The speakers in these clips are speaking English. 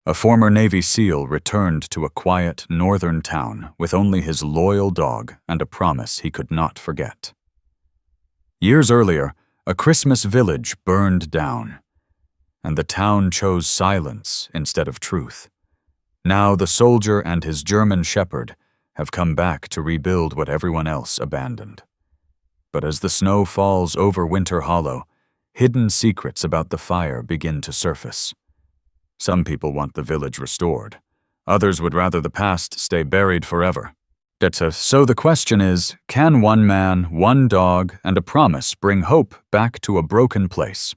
A former Navy SEAL returned to a quiet northern town with only his loyal dog and a promise he could not forget. Years earlier, a Christmas village burned down, and the town chose silence instead of truth. Now the soldier and his German shepherd have come back to rebuild what everyone else abandoned. But as the snow falls over Winter Hollow, hidden secrets about the fire begin to surface. Some people want the village restored. Others would rather the past stay buried forever. So the question is, can one man, one dog, and a promise bring hope back to a broken place?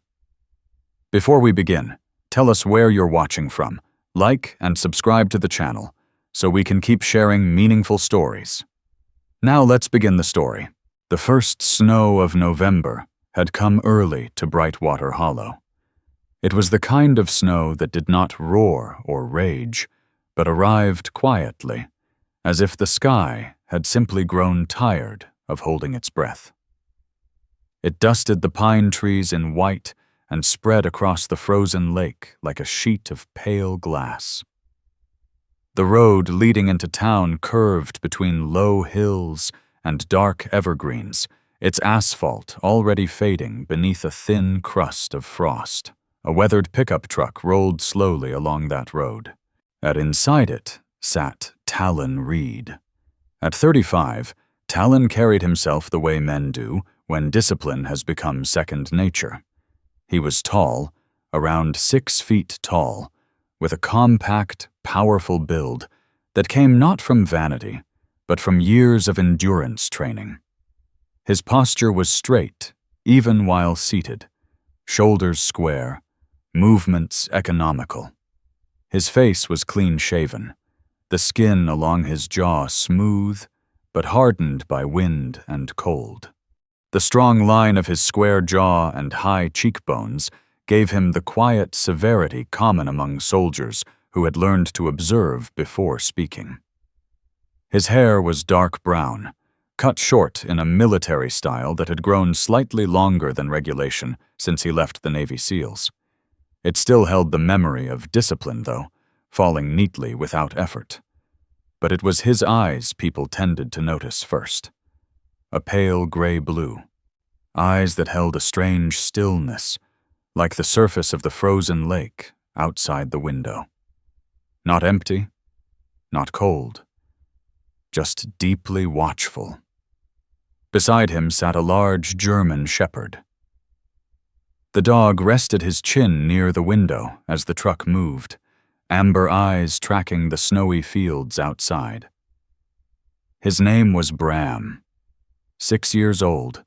Before we begin, tell us where you're watching from. Like and subscribe to the channel so we can keep sharing meaningful stories. Now let's begin the story. The first snow of November had come early to Brightwater Hollow. It was the kind of snow that did not roar or rage, but arrived quietly, as if the sky had simply grown tired of holding its breath. It dusted the pine trees in white and spread across the frozen lake like a sheet of pale glass. The road leading into town curved between low hills and dark evergreens, its asphalt already fading beneath a thin crust of frost. A weathered pickup truck rolled slowly along that road, and inside it sat Talon Reed. At 35, Talon carried himself the way men do when discipline has become second nature. He was tall, around 6 feet tall, with a compact, powerful build that came not from vanity, but from years of endurance training. His posture was straight, even while seated, shoulders square, movements economical. His face was clean-shaven, the skin along his jaw smooth, but hardened by wind and cold. The strong line of his square jaw and high cheekbones gave him the quiet severity common among soldiers who had learned to observe before speaking. His hair was dark brown, cut short in a military style that had grown slightly longer than regulation since he left the Navy SEALs. It still held the memory of discipline, though, falling neatly without effort. But it was his eyes people tended to notice first. A pale gray blue, eyes that held a strange stillness, like the surface of the frozen lake outside the window. Not empty, not cold, just deeply watchful. Beside him sat a large German shepherd. The dog rested his chin near the window as the truck moved, amber eyes tracking the snowy fields outside. His name was Bram, 6 years old.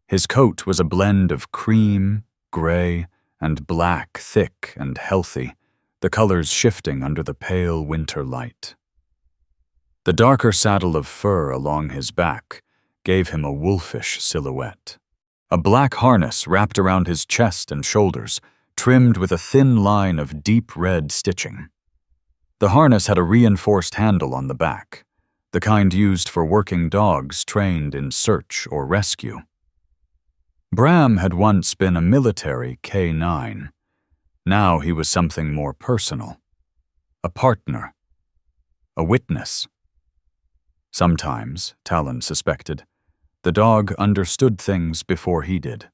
His coat was a blend of cream, gray, and black, thick and healthy, the colors shifting under the pale winter light. The darker saddle of fur along his back gave him a wolfish silhouette. A black harness wrapped around his chest and shoulders, trimmed with a thin line of deep red stitching. The harness had a reinforced handle on the back, the kind used for working dogs trained in search or rescue. Bram had once been a military K9. Now he was something more personal. A partner. A witness. Sometimes, Talon suspected, the dog understood things before he did.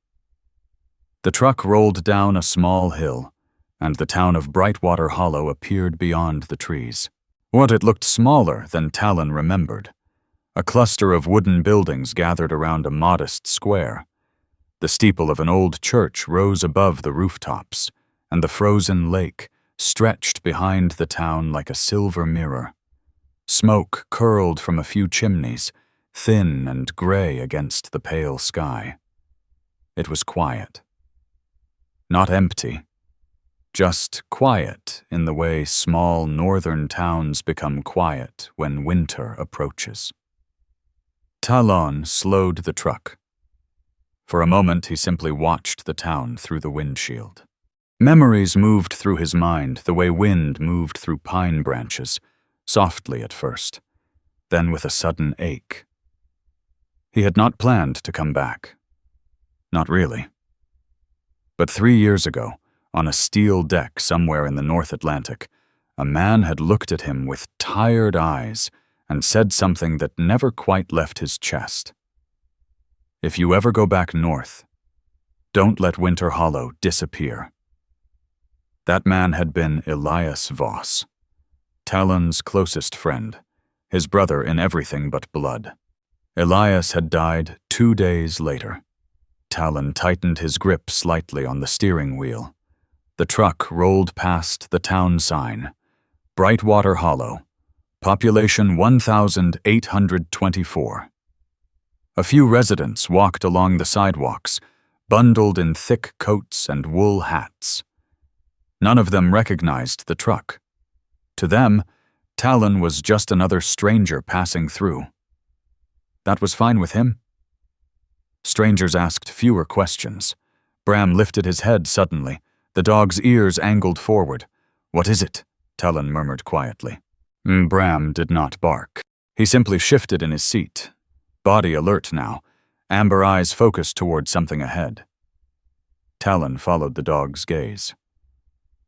The truck rolled down a small hill, and the town of Brightwater Hollow appeared beyond the trees. It looked smaller than Talon remembered. A cluster of wooden buildings gathered around a modest square. The steeple of an old church rose above the rooftops, and the frozen lake stretched behind the town like a silver mirror. Smoke curled from a few chimneys, thin and gray against the pale sky. It was quiet. Not empty, just quiet in the way small northern towns become quiet when winter approaches. Talon slowed the truck. For a moment he simply watched the town through the windshield. Memories moved through his mind the way wind moved through pine branches, softly at first, then with a sudden ache. He had not planned to come back. Not really. But 3 years ago, on a steel deck somewhere in the North Atlantic, A man had looked at him with tired eyes and said something that never quite left his chest. "If you ever go back north, don't let Winter Hollow disappear." That man had been Elias Voss, Talon's closest friend, his brother in everything but blood. Elias had died 2 days later. Talon tightened his grip slightly on the steering wheel. The truck rolled past the town sign, Brightwater Hollow, population 1,824. A few residents walked along the sidewalks, bundled in thick coats and wool hats. None of them recognized the truck. To them, Talon was just another stranger passing through. That was fine with him. Strangers asked fewer questions. Bram lifted his head suddenly, the dog's ears angled forward. "What is it?" Talon murmured quietly. Bram did not bark. He simply shifted in his seat, body alert now, amber eyes focused toward something ahead. Talon followed the dog's gaze.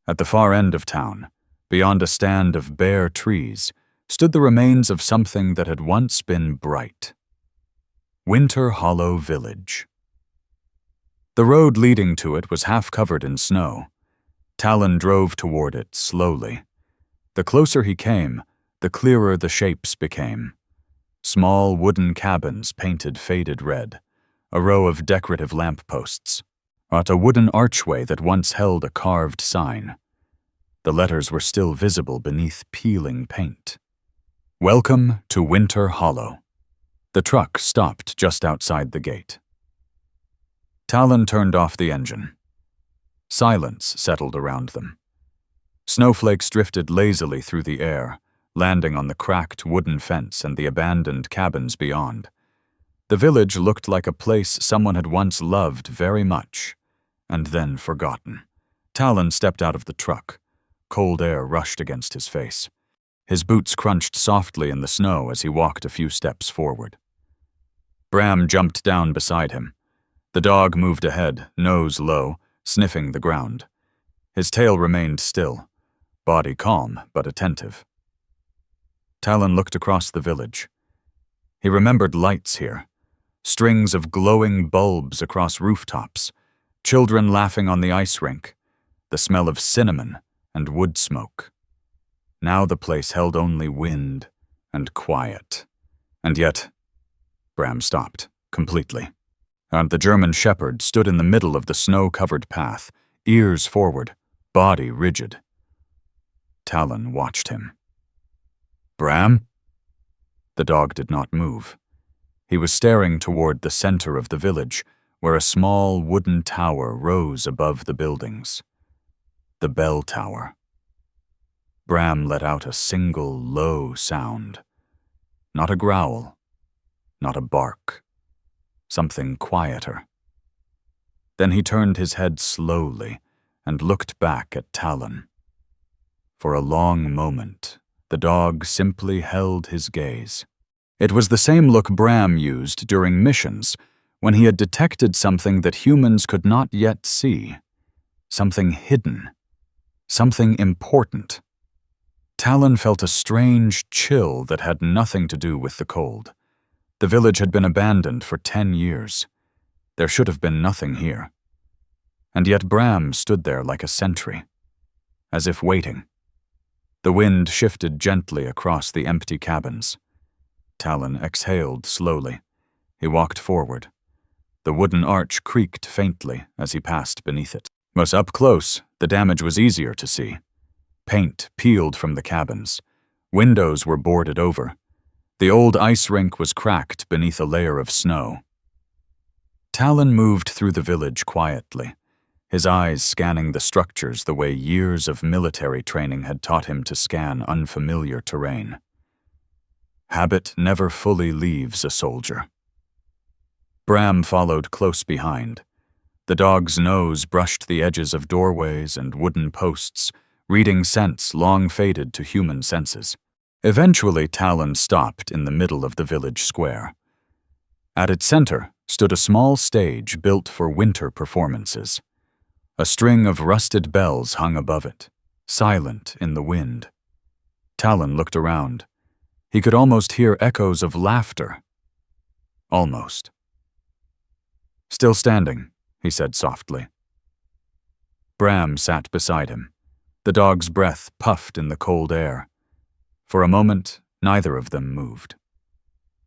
At the far end of town, beyond a stand of bare trees, stood the remains of something that had once been bright. Winter Hollow Village. The road leading to it was half covered in snow. Talon drove toward it slowly. The closer he came, the clearer the shapes became. Small wooden cabins painted faded red, a row of decorative lampposts, a wooden archway that once held a carved sign. The letters were still visible beneath peeling paint. "Welcome to Winter Hollow." The truck stopped just outside the gate. Talon turned off the engine. Silence settled around them. Snowflakes drifted lazily through the air, landing on the cracked wooden fence and the abandoned cabins beyond. The village looked like a place someone had once loved very much, and then forgotten. Talon stepped out of the truck. Cold air rushed against his face. His boots crunched softly in the snow as he walked a few steps forward. Bram jumped down beside him. The dog moved ahead, nose low, sniffing the ground. His tail remained still, body calm but attentive. Talon looked across the village. He remembered lights here, strings of glowing bulbs across rooftops, children laughing on the ice rink, the smell of cinnamon and wood smoke. Now the place held only wind and quiet. And yet, Bram stopped, completely. And the German shepherd stood in the middle of the snow-covered path, ears forward, body rigid. Talon watched him. "Bram?" The dog did not move. He was staring toward the center of the village, where a small wooden tower rose above the buildings. The bell tower. Bram let out a single low sound. Not a growl, not a bark. Something quieter. Then he turned his head slowly and looked back at Talon. For a long moment, the dog simply held his gaze. It was the same look Bram used during missions, when he had detected something that humans could not yet see. Something hidden. Something important. Talon felt a strange chill that had nothing to do with the cold. The village had been abandoned for 10 years. There should have been nothing here. And yet Bram stood there like a sentry, as if waiting. The wind shifted gently across the empty cabins. Talon exhaled slowly. He walked forward. The wooden arch creaked faintly as he passed beneath it. But up close, the damage was easier to see. Paint peeled from the cabins. Windows were boarded over. The old ice rink was cracked beneath a layer of snow. Talon moved through the village quietly, his eyes scanning the structures the way years of military training had taught him to scan unfamiliar terrain. Habit never fully leaves a soldier. Bram followed close behind. The dog's nose brushed the edges of doorways and wooden posts, reading scents long faded to human senses. Eventually, Talon stopped in the middle of the village square. At its center stood a small stage built for winter performances. A string of rusted bells hung above it, silent in the wind. Talon looked around. He could almost hear echoes of laughter. Almost. "Still standing," he said softly. Bram sat beside him. The dog's breath puffed in the cold air. For a moment, neither of them moved.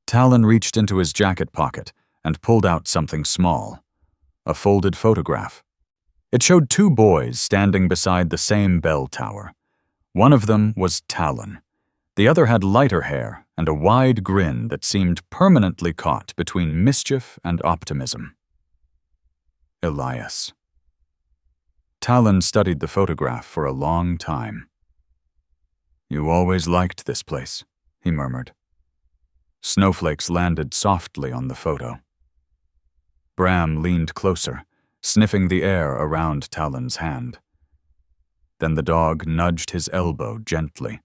Talon reached into his jacket pocket and pulled out something small, a folded photograph. It showed two boys standing beside the same bell tower. One of them was Talon. The other had lighter hair and a wide grin that seemed permanently caught between mischief and optimism. Elias. Talon studied the photograph for a long time. "You always liked this place," he murmured. Snowflakes landed softly on the photo. Bram leaned closer, sniffing the air around Talon's hand. Then the dog nudged his elbow gently.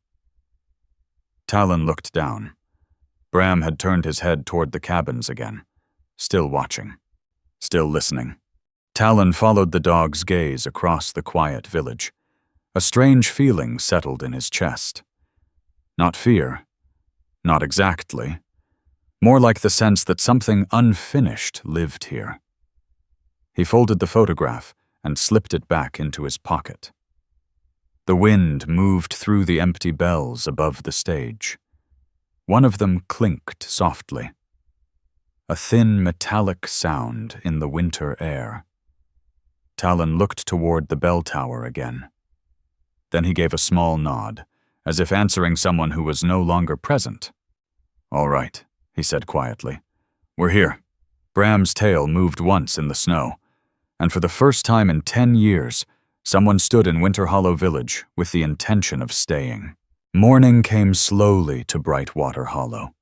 Talon looked down. Bram had turned his head toward the cabins again, still watching, still listening. Talon followed the dog's gaze across the quiet village. A strange feeling settled in his chest. Not fear, not exactly. More like the sense that something unfinished lived here. He folded the photograph and slipped it back into his pocket. The wind moved through the empty bells above the stage. One of them clinked softly. A thin metallic sound in the winter air. Talon looked toward the bell tower again. Then he gave a small nod, as if answering someone who was no longer present. "All right," he said quietly. "We're here." Bram's tail moved once in the snow, and for the first time in 10 years, someone stood in Winter Hollow Village with the intention of staying. Morning came slowly to Brightwater Hollow.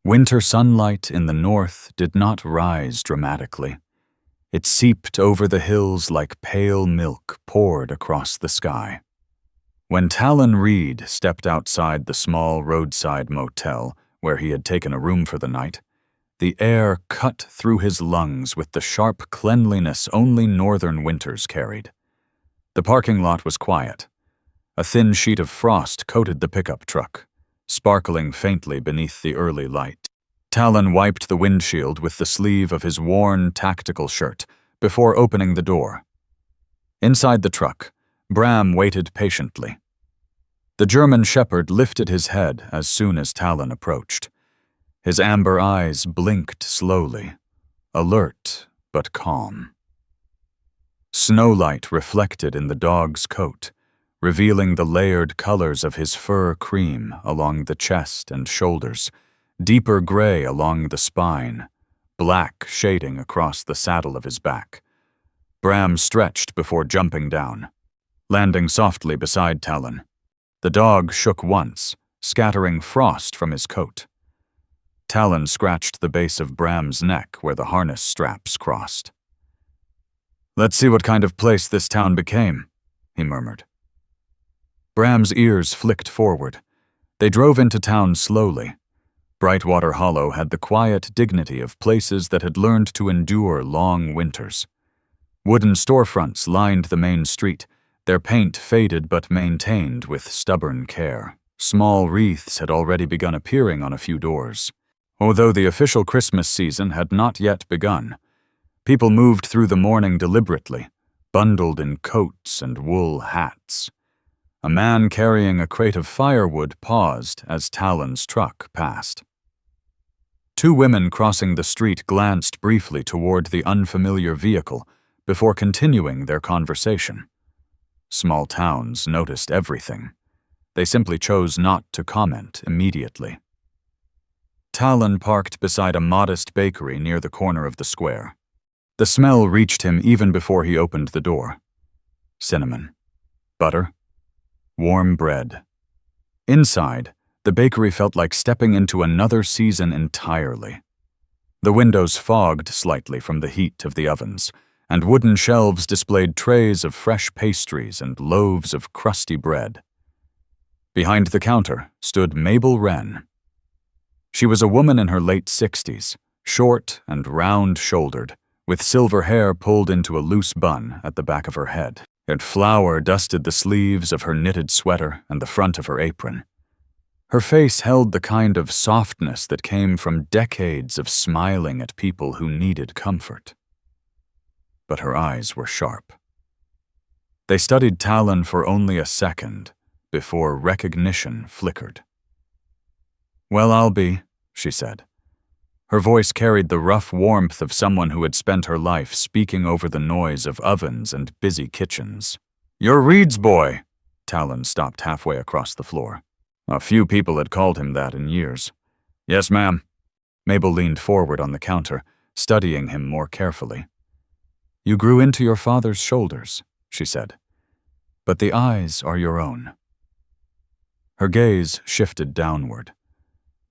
Winter sunlight in the north did not rise dramatically. It seeped over the hills like pale milk poured across the sky. When Talon Reed stepped outside the small roadside motel where he had taken a room for the night, the air cut through his lungs with the sharp cleanliness only northern winters carried. The parking lot was quiet. A thin sheet of frost coated the pickup truck, sparkling faintly beneath the early light. Talon wiped the windshield with the sleeve of his worn tactical shirt before opening the door. Inside the truck, Bram waited patiently. The German shepherd lifted his head as soon as Talon approached. His amber eyes blinked slowly, alert but calm. Snowlight reflected in the dog's coat, revealing the layered colors of his fur cream along the chest and shoulders, deeper gray along the spine, black shading across the saddle of his back. Bram stretched before jumping down, landing softly beside Talon. The dog shook once, scattering frost from his coat. Talon scratched the base of Bram's neck where the harness straps crossed. "Let's see what kind of place this town became," he murmured. Bram's ears flicked forward. They drove into town slowly. Brightwater Hollow had the quiet dignity of places that had learned to endure long winters. Wooden storefronts lined the main street, their paint faded but maintained with stubborn care. Small wreaths had already begun appearing on a few doors. Although the official Christmas season had not yet begun, people moved through the morning deliberately, bundled in coats and wool hats. A man carrying a crate of firewood paused as Talon's truck passed. Two women crossing the street glanced briefly toward the unfamiliar vehicle before continuing their conversation. Small towns noticed everything. They simply chose not to comment immediately. Talon parked beside a modest bakery near the corner of the square. The smell reached him even before he opened the door. Cinnamon, butter, warm bread. Inside, the bakery felt like stepping into another season entirely. The windows fogged slightly from the heat of the ovens, and wooden shelves displayed trays of fresh pastries and loaves of crusty bread. Behind the counter stood Mabel Wren. She was a woman in her late 60s, short and round-shouldered, with silver hair pulled into a loose bun at the back of her head. And flour dusted the sleeves of her knitted sweater and the front of her apron. Her face held the kind of softness that came from decades of smiling at people who needed comfort. But her eyes were sharp. They studied Talon for only a second before recognition flickered. "Well, I'll be," she said. Her voice carried the rough warmth of someone who had spent her life speaking over the noise of ovens and busy kitchens. "You're Reed's boy." Talon stopped halfway across the floor. A few people had called him that in years. "Yes, ma'am." Mabel leaned forward on the counter, studying him more carefully. "You grew into your father's shoulders," she said. "But the eyes are your own." Her gaze shifted downward.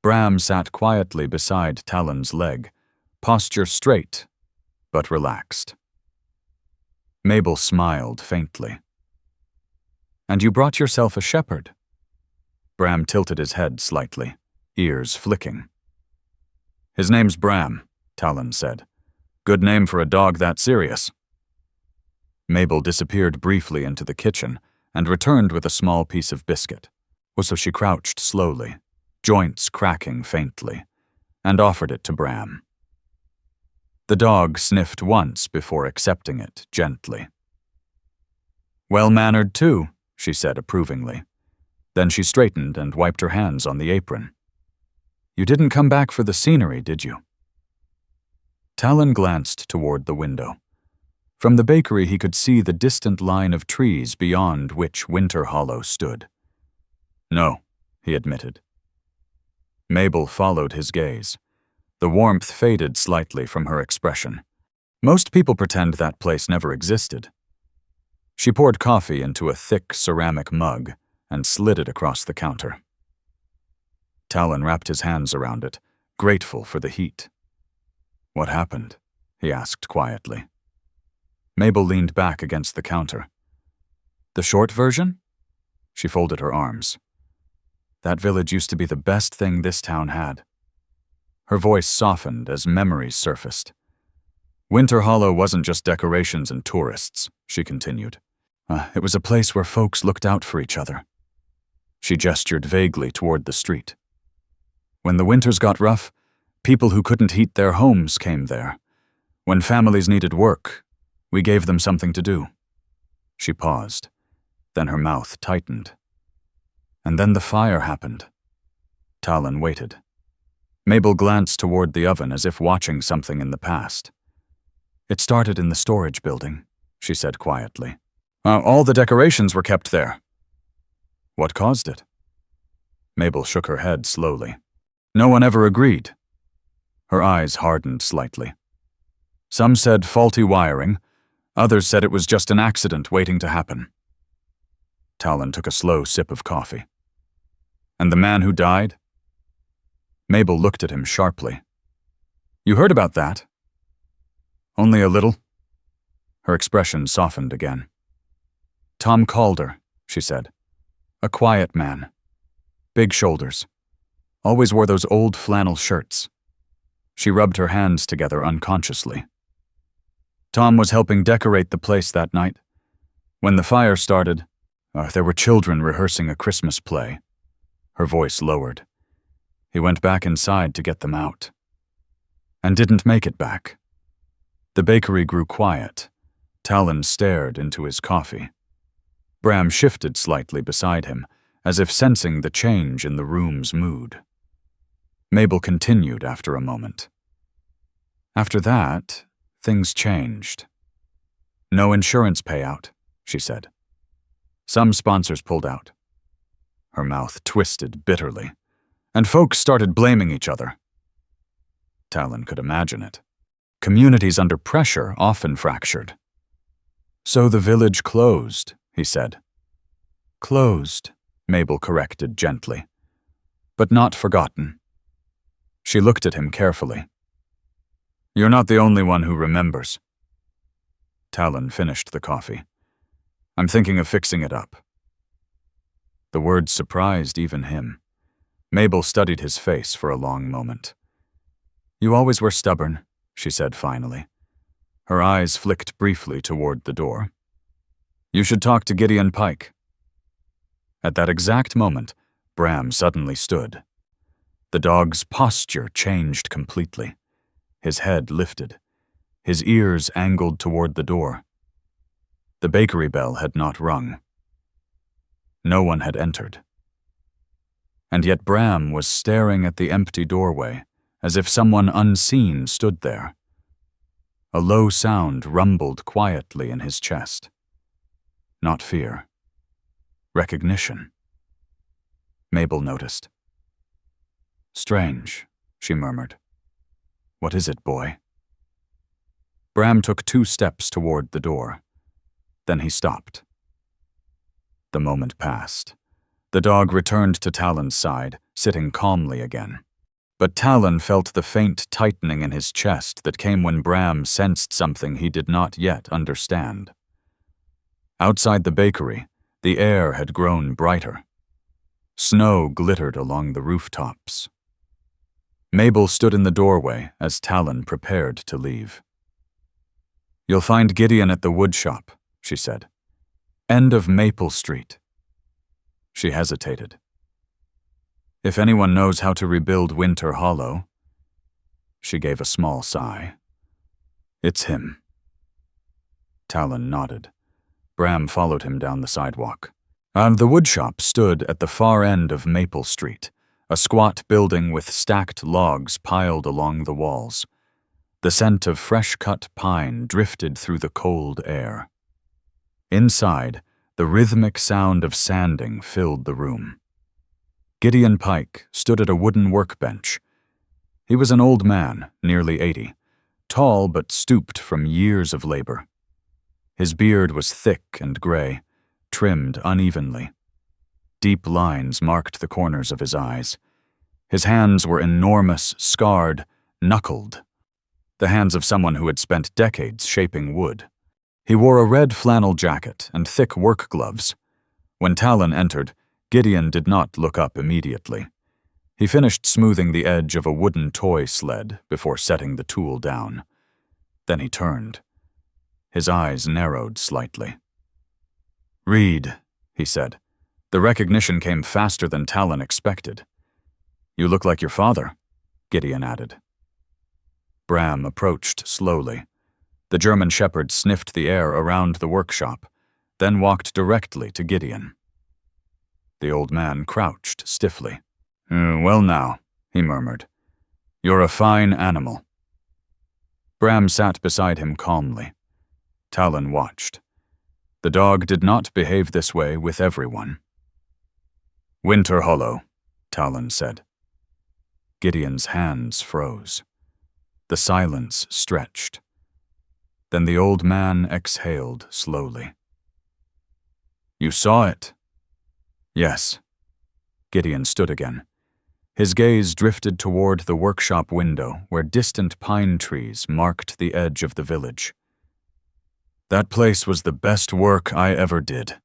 Bram sat quietly beside Talon's leg, posture straight, but relaxed. Mabel smiled faintly. "And you brought yourself a shepherd?" Bram tilted his head slightly, ears flicking. "His name's Bram," Talon said. "Good name for a dog that serious." Mabel disappeared briefly into the kitchen and returned with a small piece of biscuit. So she crouched slowly, joints cracking faintly, and offered it to Bram. The dog sniffed once before accepting it gently. "Well-mannered too," she said approvingly. Then she straightened and wiped her hands on the apron. "You didn't come back for the scenery, did you?" Talon glanced toward the window. From the bakery he could see the distant line of trees beyond which Winter Hollow stood. "No," he admitted. Mabel followed his gaze. The warmth faded slightly from her expression. Most people pretend that place never existed. She poured coffee into a thick ceramic mug and slid it across the counter. Talon wrapped his hands around it, grateful for the heat. "What happened?" he asked quietly. Mabel leaned back against the counter. "The short version?" She folded her arms. "That village used to be the best thing this town had." Her voice softened as memories surfaced. "Winter Hollow wasn't just decorations and tourists," she continued. It was a place where folks looked out for each other." She gestured vaguely toward the street. "When the winters got rough, people who couldn't heat their homes came there. When families needed work, we gave them something to do." She paused. Then her mouth tightened. "And then the fire happened." Talon waited. Mabel glanced toward the oven as if watching something in the past. "It started in the storage building," she said quietly. All the decorations were kept there." "What caused it?" Mabel shook her head slowly. "No one ever agreed." Her eyes hardened slightly. "Some said faulty wiring. Others said it was just an accident waiting to happen." Talon took a slow sip of coffee. "And the man who died?" Mabel looked at him sharply. "You heard about that?" "Only a little." Her expression softened again. "Tom Calder," she said. "A quiet man. Big shoulders. Always wore those old flannel shirts." She rubbed her hands together unconsciously. "Tom was helping decorate the place that night. When the fire started, there were children rehearsing a Christmas play." Her voice lowered. "He went back inside to get them out. And didn't make it back." The bakery grew quiet. Talon stared into his coffee. Bram shifted slightly beside him, as if sensing the change in the room's mood. Mabel continued after a moment. "After that, things changed. No insurance payout," she said. "Some sponsors pulled out." Her mouth twisted bitterly, and folks started blaming each other. Talon could imagine it. Communities under pressure often fractured. "So the village closed," he said. "Closed," Mabel corrected gently, "but not forgotten." She looked at him carefully. "You're not the only one who remembers." Talon finished the coffee. "I'm thinking of fixing it up." The words surprised even him. Mabel studied his face for a long moment. "You always were stubborn," she said finally. Her eyes flicked briefly toward the door. "You should talk to Gideon Pike." At that exact moment, Bram suddenly stood. The dog's posture changed completely. His head lifted, his ears angled toward the door. The bakery bell had not rung. No one had entered. And yet Bram was staring at the empty doorway, as if someone unseen stood there. A low sound rumbled quietly in his chest. Not fear. Recognition. Mabel noticed. "Strange," she murmured. "What is it, boy?" Bram took 2 steps toward the door. Then he stopped. The moment passed. The dog returned to Talon's side, sitting calmly again. But Talon felt the faint tightening in his chest that came when Bram sensed something he did not yet understand. Outside the bakery, the air had grown brighter. Snow glittered along the rooftops. Mabel stood in the doorway as Talon prepared to leave. "You'll find Gideon at the woodshop," she said. "End of Maple Street." She hesitated. "If anyone knows how to rebuild Winter Hollow," she gave a small sigh, "it's him." Talon nodded. Bram followed him down the sidewalk. The woodshop stood at the far end of Maple Street, a squat building with stacked logs piled along the walls. The scent of fresh-cut pine drifted through the cold air. Inside, the rhythmic sound of sanding filled the room. Gideon Pike stood at a wooden workbench. He was an old man, nearly 80, tall but stooped from years of labor. His beard was thick and gray, trimmed unevenly. Deep lines marked the corners of his eyes. His hands were enormous, scarred, knuckled. The hands of someone who had spent decades shaping wood. He wore a red flannel jacket and thick work gloves. When Talon entered, Gideon did not look up immediately. He finished smoothing the edge of a wooden toy sled before setting the tool down. Then he turned. His eyes narrowed slightly. "Reed," he said. The recognition came faster than Talon expected. "You look like your father," Gideon added. Bram approached slowly. The German shepherd sniffed the air around the workshop, then walked directly to Gideon. The old man crouched stiffly. Well now," he murmured. "You're a fine animal." Bram sat beside him calmly. Talon watched. The dog did not behave this way with everyone. "Winter Hollow," Talon said. Gideon's hands froze. The silence stretched. Then the old man exhaled slowly. "You saw it?" "Yes." Gideon stood again. His gaze drifted toward the workshop window where distant pine trees marked the edge of the village. "That place was the best work I ever did."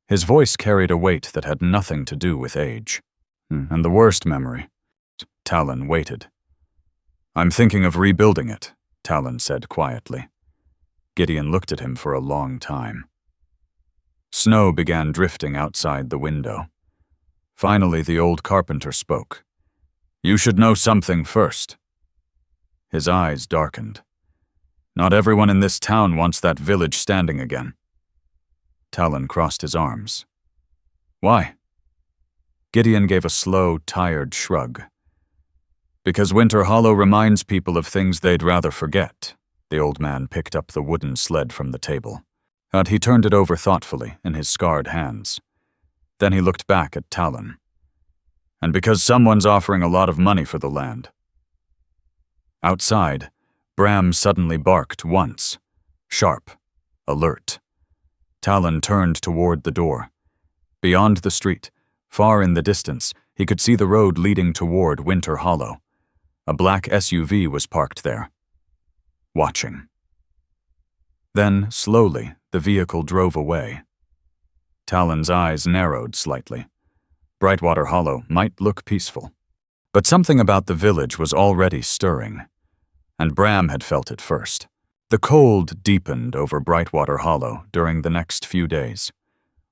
His voice carried a weight that had nothing to do with age. "And the worst memory." Talon waited. "I'm thinking of rebuilding it," Talon said quietly. Gideon looked at him for a long time. Snow began drifting outside the window. Finally, the old carpenter spoke. "You should know something first." His eyes darkened. "Not everyone in this town wants that village standing again." Talon crossed his arms. "Why?" Gideon gave a slow, tired shrug. "Because Winter Hollow reminds people of things they'd rather forget." The old man picked up the wooden sled from the table. He turned it over thoughtfully in his scarred hands. Then he looked back at Talon. "And because someone's offering a lot of money for the land." Outside, Bram suddenly barked once. Sharp. Alert. Talon turned toward the door. Beyond the street, far in the distance, he could see the road leading toward Winter Hollow. A black SUV was parked there. Watching. Then, slowly, the vehicle drove away. Talon's eyes narrowed slightly. Brightwater Hollow might look peaceful. But something about the village was already stirring. And Bram had felt it first. The cold deepened over Brightwater Hollow during the next few days.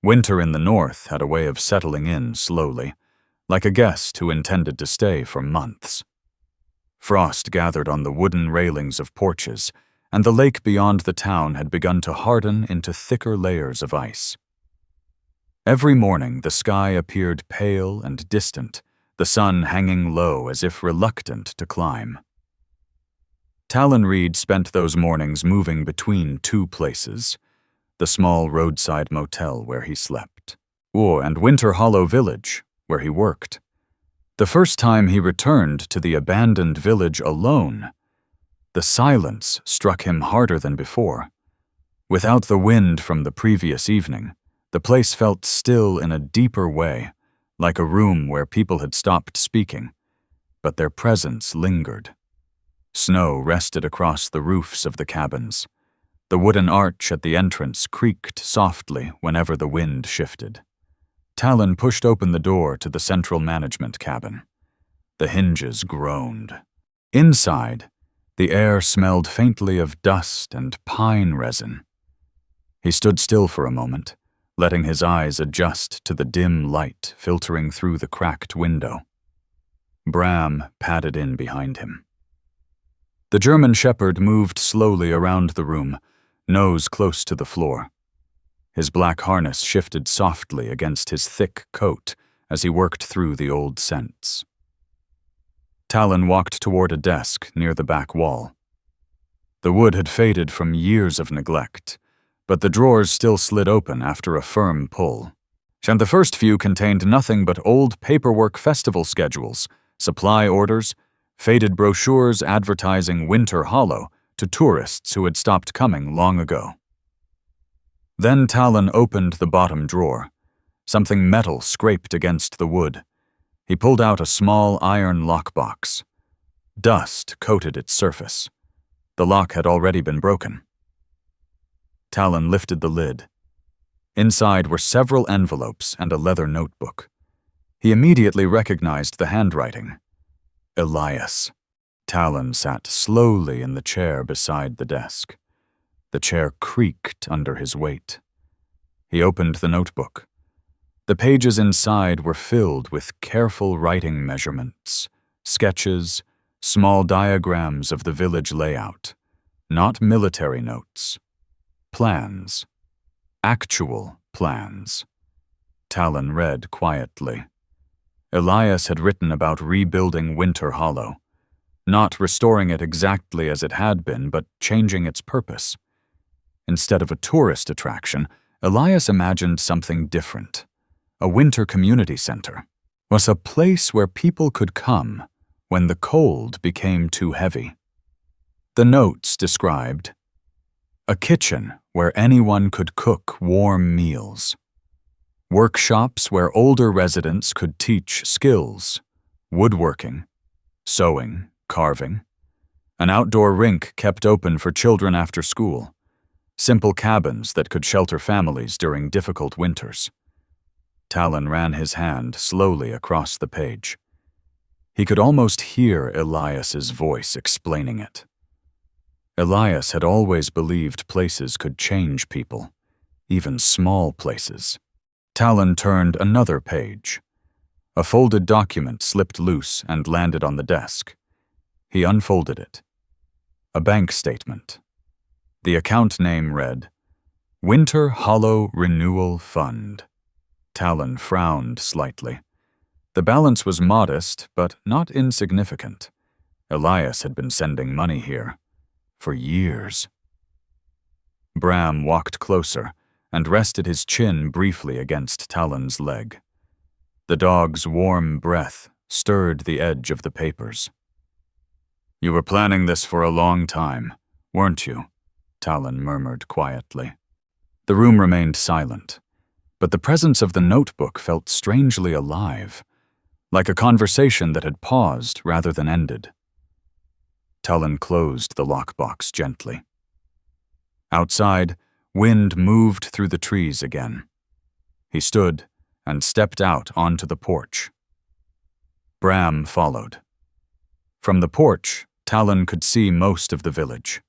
Winter in the north had a way of settling in slowly, like a guest who intended to stay for months. Frost gathered on the wooden railings of porches, and the lake beyond the town had begun to harden into thicker layers of ice. Every morning the sky appeared pale and distant, the sun hanging low as if reluctant to climb. Talon Reed spent those mornings moving between two places, the small roadside motel where he slept, and Winter Hollow Village, where he worked. The first time he returned to the abandoned village alone, the silence struck him harder than before. Without the wind from the previous evening, the place felt still in a deeper way, like a room where people had stopped speaking, but their presence lingered. Snow rested across the roofs of the cabins. The wooden arch at the entrance creaked softly whenever the wind shifted. Talon pushed open the door to the central management cabin. The hinges groaned. Inside, the air smelled faintly of dust and pine resin. He stood still for a moment, letting his eyes adjust to the dim light filtering through the cracked window. Bram padded in behind him. The German shepherd moved slowly around the room, nose close to the floor. His black harness shifted softly against his thick coat as he worked through the old scents. Talon walked toward a desk near the back wall. The wood had faded from years of neglect, but the drawers still slid open after a firm pull. And the first few contained nothing but old paperwork festival schedules, supply orders, faded brochures advertising Winter Hollow to tourists who had stopped coming long ago. Then Talon opened the bottom drawer. Something metal scraped against the wood. He pulled out a small iron lockbox. Dust coated its surface. The lock had already been broken. Talon lifted the lid. Inside were several envelopes and a leather notebook. He immediately recognized the handwriting. Elias. Talon sat slowly in the chair beside the desk. The chair creaked under his weight. He opened the notebook. The pages inside were filled with careful writing measurements, sketches, small diagrams of the village layout, not military notes. Plans. Actual plans. Talon read quietly. Elias had written about rebuilding Winter Hollow, not restoring it exactly as it had been, but changing its purpose. Instead of a tourist attraction, Elias imagined something different. A winter community center was a place where people could come when the cold became too heavy. The notes described a kitchen where anyone could cook warm meals, workshops where older residents could teach skills, woodworking, sewing, carving, an outdoor rink kept open for children after school, simple cabins that could shelter families during difficult winters. Talon ran his hand slowly across the page. He could almost hear Elias's voice explaining it. Elias had always believed places could change people, even small places. Talon turned another page. A folded document slipped loose and landed on the desk. He unfolded it. A bank statement. The account name read, Winter Hollow Renewal Fund. Talon frowned slightly. The balance was modest, but not insignificant. Elias had been sending money here for years. Bram walked closer and rested his chin briefly against Talon's leg. The dog's warm breath stirred the edge of the papers. You were planning this for a long time, weren't you? Talon murmured quietly. The room remained silent, but the presence of the notebook felt strangely alive, like a conversation that had paused rather than ended. Talon closed the lockbox gently. Outside, wind moved through the trees again. He stood and stepped out onto the porch. Bram followed. From the porch, Talon could see most of the village.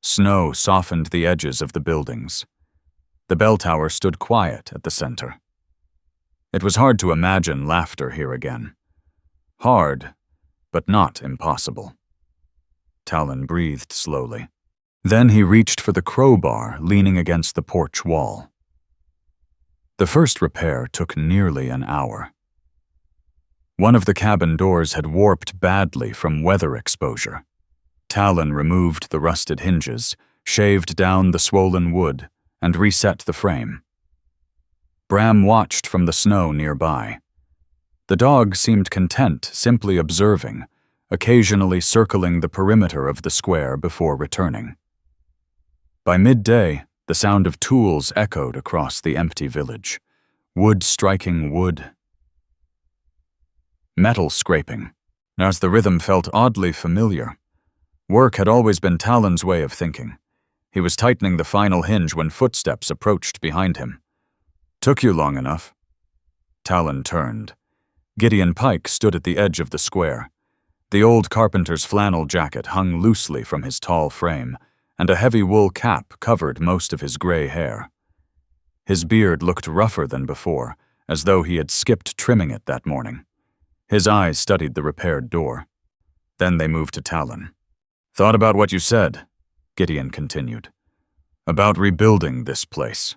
Snow softened the edges of the buildings. The bell tower stood quiet at the center. It was hard to imagine laughter here again. Hard, but not impossible. Talon breathed slowly. Then he reached for the crowbar leaning against the porch wall. The first repair took nearly an hour. One of the cabin doors had warped badly from weather exposure. Talon removed the rusted hinges, shaved down the swollen wood, and reset the frame. Bram watched from the snow nearby. The dog seemed content simply observing, occasionally circling the perimeter of the square before returning. By midday, the sound of tools echoed across the empty village. Wood striking wood. Metal scraping. As the rhythm felt oddly familiar. Work had always been Talon's way of thinking. He was tightening the final hinge when footsteps approached behind him. "Took you long enough." Talon turned. Gideon Pike stood at the edge of the square. The old carpenter's flannel jacket hung loosely from his tall frame, and a heavy wool cap covered most of his gray hair. His beard looked rougher than before, as though he had skipped trimming it that morning. His eyes studied the repaired door. Then they moved to Talon. "Thought about what you said," Gideon continued. "About rebuilding this place."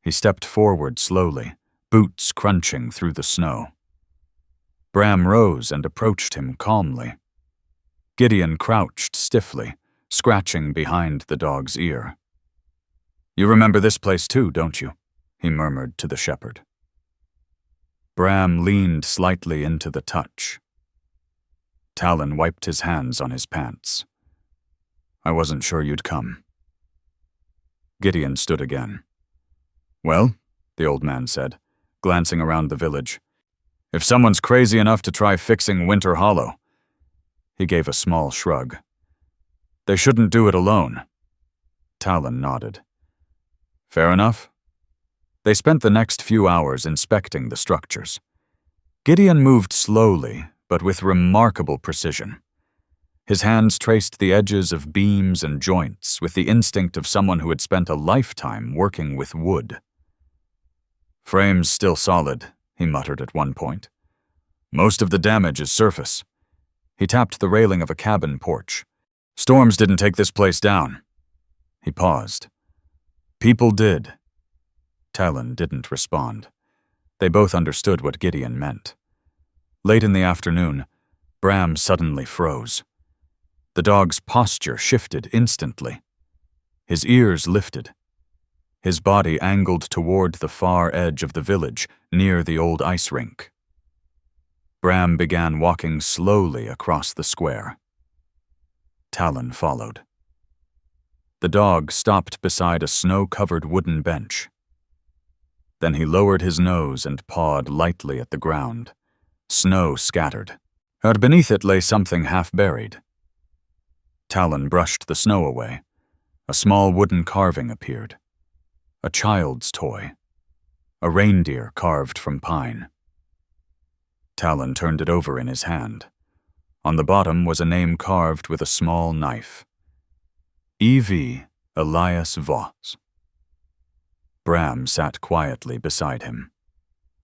He stepped forward slowly, boots crunching through the snow. Bram rose and approached him calmly. Gideon crouched stiffly, scratching behind the dog's ear. "You remember this place too, don't you?" he murmured to the shepherd. Bram leaned slightly into the touch. Talon wiped his hands on his pants. "I wasn't sure you'd come." Gideon stood again. "Well," the old man said, glancing around the village, "if someone's crazy enough to try fixing Winter Hollow." He gave a small shrug. "They shouldn't do it alone." Talon nodded. "Fair enough." They spent the next few hours inspecting the structures. Gideon moved slowly, but with remarkable precision. His hands traced the edges of beams and joints with the instinct of someone who had spent a lifetime working with wood. "Frame's still solid," he muttered at one point. "Most of the damage is surface." He tapped the railing of a cabin porch. "Storms didn't take this place down." He paused. "People did." Talon didn't respond. They both understood what Gideon meant. Late in the afternoon, Bram suddenly froze. The dog's posture shifted instantly. His ears lifted. His body angled toward the far edge of the village, near the old ice rink. Bram began walking slowly across the square. Talon followed. The dog stopped beside a snow-covered wooden bench. Then he lowered his nose and pawed lightly at the ground. Snow scattered. Out beneath it lay something half-buried. Talon brushed the snow away. A small wooden carving appeared. A child's toy. A reindeer carved from pine. Talon turned it over in his hand. On the bottom was a name carved with a small knife. E.V. Elias Voss. Bram sat quietly beside him,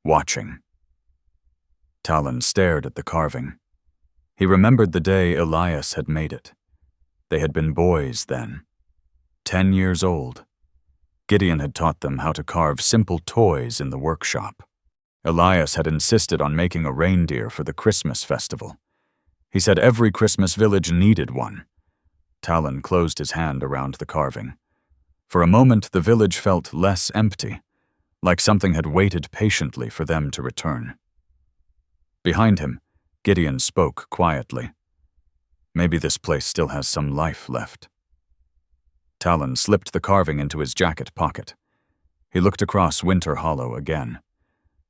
watching. Talon stared at the carving. He remembered the day Elias had made it. They had been boys then, 10 years old. Gideon had taught them how to carve simple toys in the workshop. Elias had insisted on making a reindeer for the Christmas festival. He said every Christmas village needed one. Talon closed his hand around the carving. For a moment, the village felt less empty, like something had waited patiently for them to return. Behind him, Gideon spoke quietly. "Maybe this place still has some life left." Talon slipped the carving into his jacket pocket. He looked across Winter Hollow again.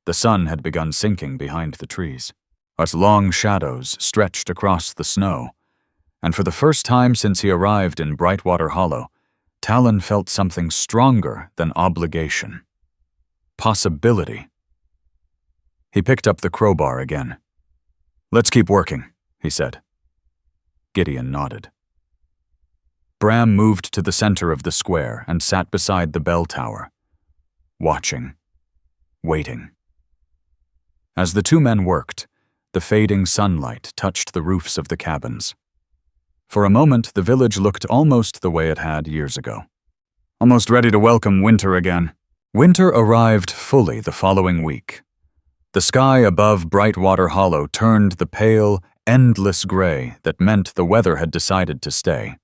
The sun had begun sinking behind the trees. Its long shadows stretched across the snow, and for the first time since he arrived in Brightwater Hollow, Talon felt something stronger than obligation. Possibility. He picked up the crowbar again. "Let's keep working," he said. Gideon nodded. Bram moved to the center of the square and sat beside the bell tower, watching, waiting. As the two men worked, the fading sunlight touched the roofs of the cabins. For a moment, the village looked almost the way it had years ago. Almost ready to welcome winter again. Winter arrived fully the following week. The sky above Brightwater Hollow turned the pale, endless gray that meant the weather had decided to stay.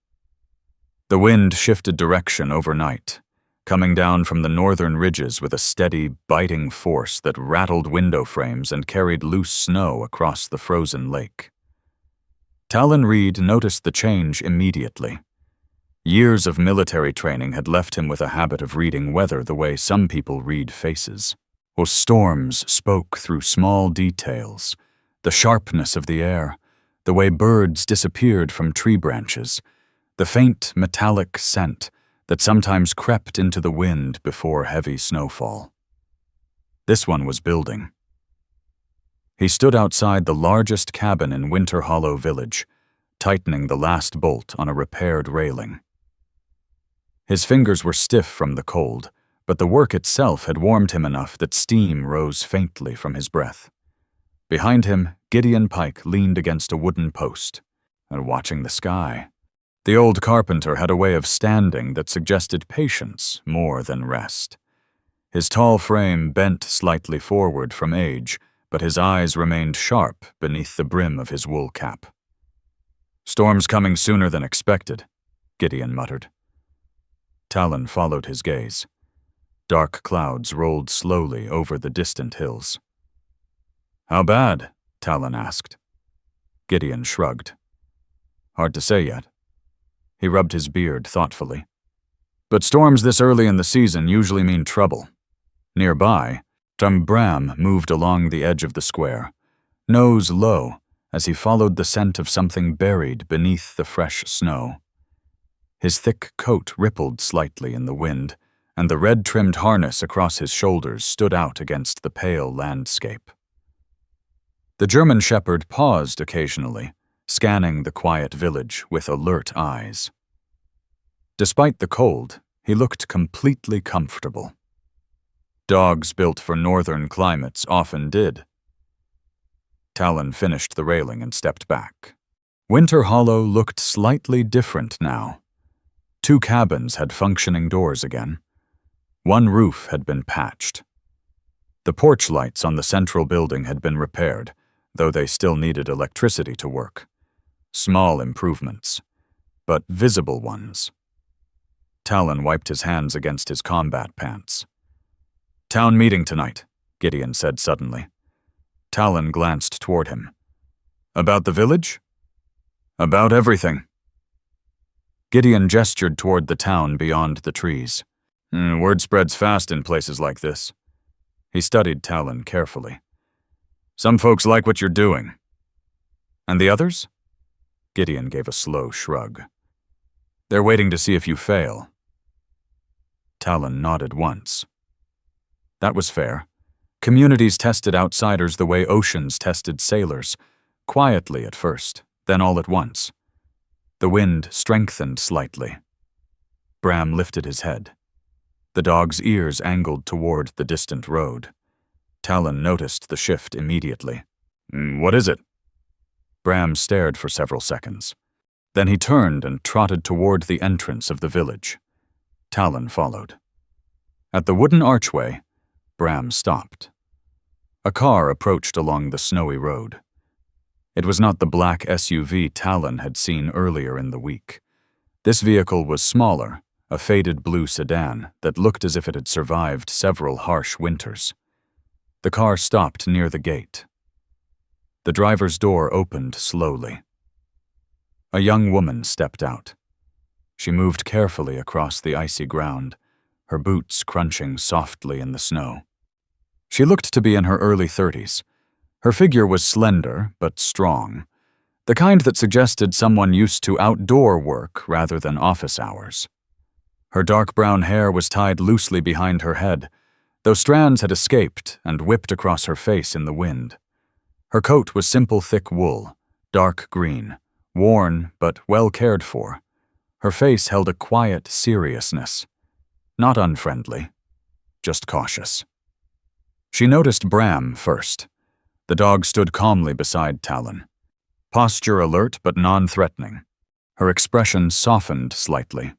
The wind shifted direction overnight, coming down from the northern ridges with a steady, biting force that rattled window frames and carried loose snow across the frozen lake. Talon Reed noticed the change immediately. Years of military training had left him with a habit of reading weather the way some people read faces. Or storms spoke through small details, the sharpness of the air, the way birds disappeared from tree branches, the faint metallic scent that sometimes crept into the wind before heavy snowfall. This one was building. He stood outside the largest cabin in Winter Hollow Village, tightening the last bolt on a repaired railing. His fingers were stiff from the cold, but the work itself had warmed him enough that steam rose faintly from his breath. Behind him, Gideon Pike leaned against a wooden post and watching the sky. The old carpenter had a way of standing that suggested patience more than rest. His tall frame bent slightly forward from age, but his eyes remained sharp beneath the brim of his wool cap. "Storm's coming sooner than expected," Gideon muttered. Talon followed his gaze. Dark clouds rolled slowly over the distant hills. "How bad?" Talon asked. Gideon shrugged. "Hard to say yet." He rubbed his beard thoughtfully. "But storms this early in the season usually mean trouble." Nearby, Bram moved along the edge of the square, nose low as he followed the scent of something buried beneath the fresh snow. His thick coat rippled slightly in the wind, and the red-trimmed harness across his shoulders stood out against the pale landscape. The German shepherd paused occasionally, scanning the quiet village with alert eyes. Despite the cold, he looked completely comfortable. Dogs built for northern climates often did. Talon finished the railing and stepped back. Winter Hollow looked slightly different now. 2 cabins had functioning doors again. 1 roof had been patched. The porch lights on the central building had been repaired, though they still needed electricity to work. Small improvements, but visible ones. Talon wiped his hands against his combat pants. "Town meeting tonight," Gideon said suddenly. Talon glanced toward him. "About the village?" "About everything." Gideon gestured toward the town beyond the trees. Word spreads fast in places like this." He studied Talon carefully. "Some folks like what you're doing." "And the others?" Gideon gave a slow shrug. "They're waiting to see if you fail." Talon nodded once. That was fair. Communities tested outsiders the way oceans tested sailors, quietly at first, then all at once. The wind strengthened slightly. Bram lifted his head. The dog's ears angled toward the distant road. Talon noticed the shift immediately. "What is it?" Bram stared for several seconds. Then he turned and trotted toward the entrance of the village. Talon followed. At the wooden archway, Bram stopped. A car approached along the snowy road. It was not the black SUV Talon had seen earlier in the week. This vehicle was smaller, a faded blue sedan that looked as if it had survived several harsh winters. The car stopped near the gate. The driver's door opened slowly. A young woman stepped out. She moved carefully across the icy ground, her boots crunching softly in the snow. She looked to be in her early 30s. Her figure was slender but strong, the kind that suggested someone used to outdoor work rather than office hours. Her dark brown hair was tied loosely behind her head, though strands had escaped and whipped across her face in the wind. Her coat was simple thick wool, dark green, worn but well cared for. Her face held a quiet seriousness, not unfriendly, just cautious. She noticed Bram first. The dog stood calmly beside Talon, posture alert but non-threatening. Her expression softened slightly.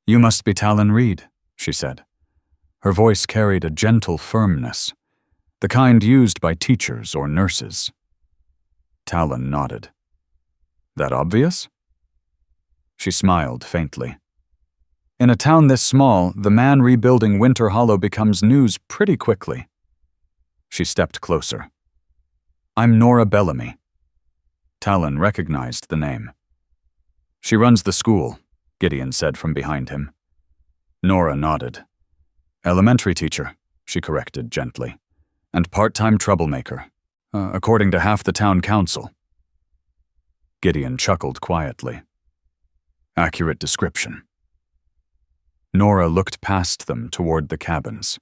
"You must be Talon Reed," she said. Her voice carried a gentle firmness, the kind used by teachers or nurses. Talon nodded. "That obvious?" She smiled faintly. In a town this small, the man rebuilding Winter Hollow becomes news pretty quickly. She stepped closer. "I'm Nora Bellamy." Talon recognized the name. "She runs the school," Gideon said from behind him. Nora nodded. "Elementary teacher," she corrected gently, "and part-time troublemaker, according to half the town council." Gideon chuckled quietly. "Accurate description." Nora looked past them toward the cabins.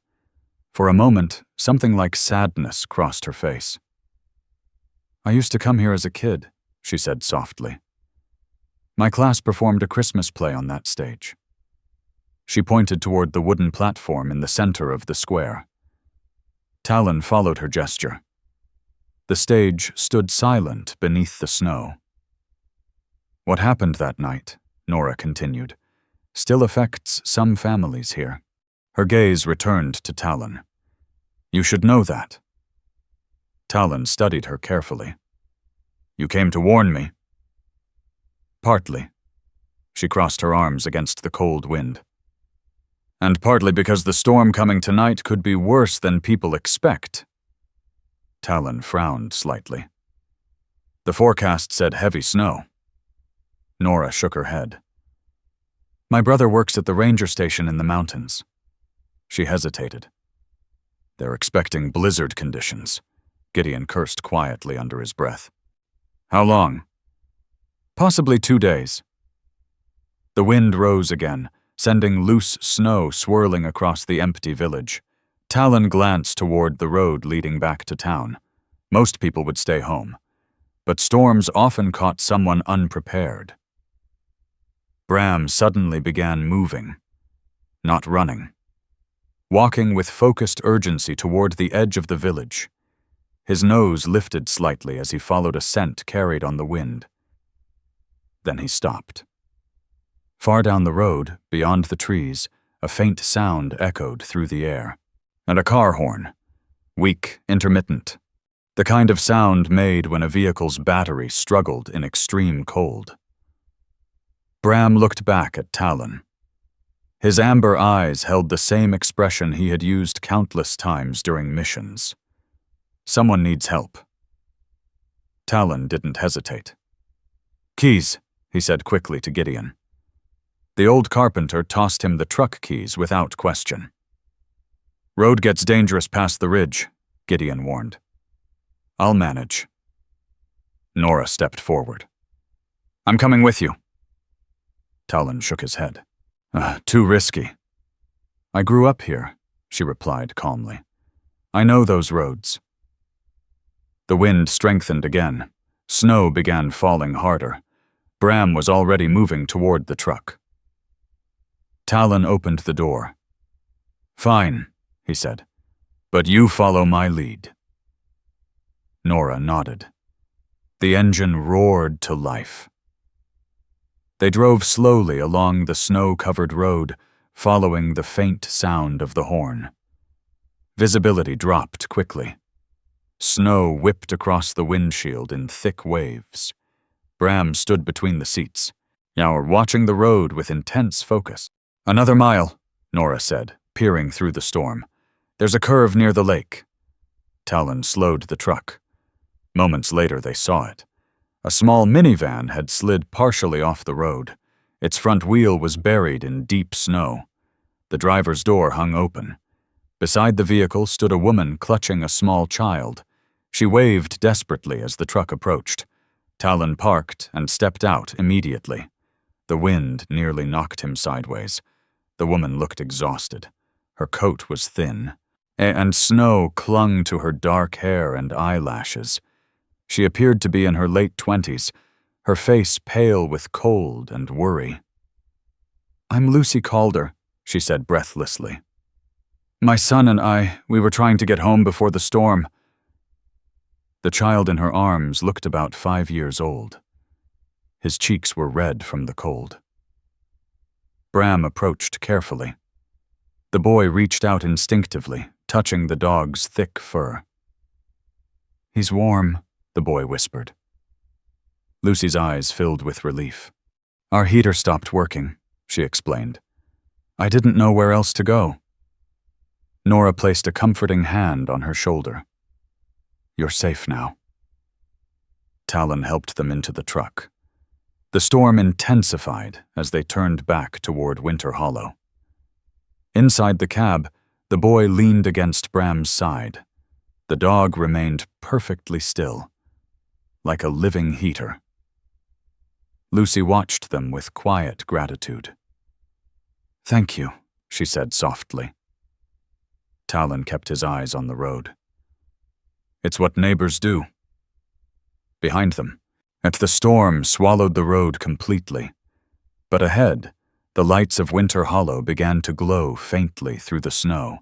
For a moment, something like sadness crossed her face. "I used to come here as a kid," she said softly. "My class performed a Christmas play on that stage." She pointed toward the wooden platform in the center of the square. Talon followed her gesture. The stage stood silent beneath the snow. "What happened that night," Nora continued, "still affects some families here." Her gaze returned to Talon. "You should know that." Talon studied her carefully. "You came to warn me?" "Partly." She crossed her arms against the cold wind. "And partly because the storm coming tonight could be worse than people expect." Talon frowned slightly. "The forecast said heavy snow." Nora shook her head. "My brother works at the ranger station in the mountains." She hesitated. "They're expecting blizzard conditions," Gideon cursed quietly under his breath. "How long?" "Possibly 2 days." The wind rose again, sending loose snow swirling across the empty village. Talon glanced toward the road leading back to town. Most people would stay home, but storms often caught someone unprepared. Bram suddenly began moving, not running, walking with focused urgency toward the edge of the village. His nose lifted slightly as he followed a scent carried on the wind. Then he stopped. Far down the road, beyond the trees, a faint sound echoed through the air. And a car horn, weak, intermittent, the kind of sound made when a vehicle's battery struggled in extreme cold. Bram looked back at Talon. His amber eyes held the same expression he had used countless times during missions. Someone needs help. Talon didn't hesitate. "Keys," he said quickly to Gideon. The old carpenter tossed him the truck keys without question. "Road gets dangerous past the ridge," Gideon warned. "I'll manage." Nora stepped forward. "I'm coming with you." Talon shook his head. "Too risky." "I grew up here," she replied calmly. "I know those roads." The wind strengthened again. Snow began falling harder. Bram was already moving toward the truck. Talon opened the door. "Fine," he said, "but you follow my lead." Nora nodded. The engine roared to life. They drove slowly along the snow-covered road, following the faint sound of the horn. Visibility dropped quickly. Snow whipped across the windshield in thick waves. Bram stood between the seats, watching the road with intense focus. "Another mile," Nora said, peering through the storm. "There's a curve near the lake." Talon slowed the truck. Moments later they saw it. A small minivan had slid partially off the road. Its front wheel was buried in deep snow. The driver's door hung open. Beside the vehicle stood a woman clutching a small child. She waved desperately as the truck approached. Talon parked and stepped out immediately. The wind nearly knocked him sideways. The woman looked exhausted. Her coat was thin, and snow clung to her dark hair and eyelashes. She appeared to be in her late 20s, her face pale with cold and worry. "I'm Lucy Calder," she said breathlessly. "My son and we were trying to get home before the storm." The child in her arms looked about 5 years old. His cheeks were red from the cold. Bram approached carefully. The boy reached out instinctively, touching the dog's thick fur. "He's warm," the boy whispered. Lucy's eyes filled with relief. "Our heater stopped working," she explained. "I didn't know where else to go." Nora placed a comforting hand on her shoulder. "You're safe now." Talon helped them into the truck. The storm intensified as they turned back toward Winter Hollow. Inside the cab, the boy leaned against Bram's side. The dog remained perfectly still, like a living heater. Lucy watched them with quiet gratitude. "Thank you," she said softly. Talon kept his eyes on the road. "It's what neighbors do." Behind them, the storm swallowed the road completely. But ahead, the lights of Winter Hollow began to glow faintly through the snow.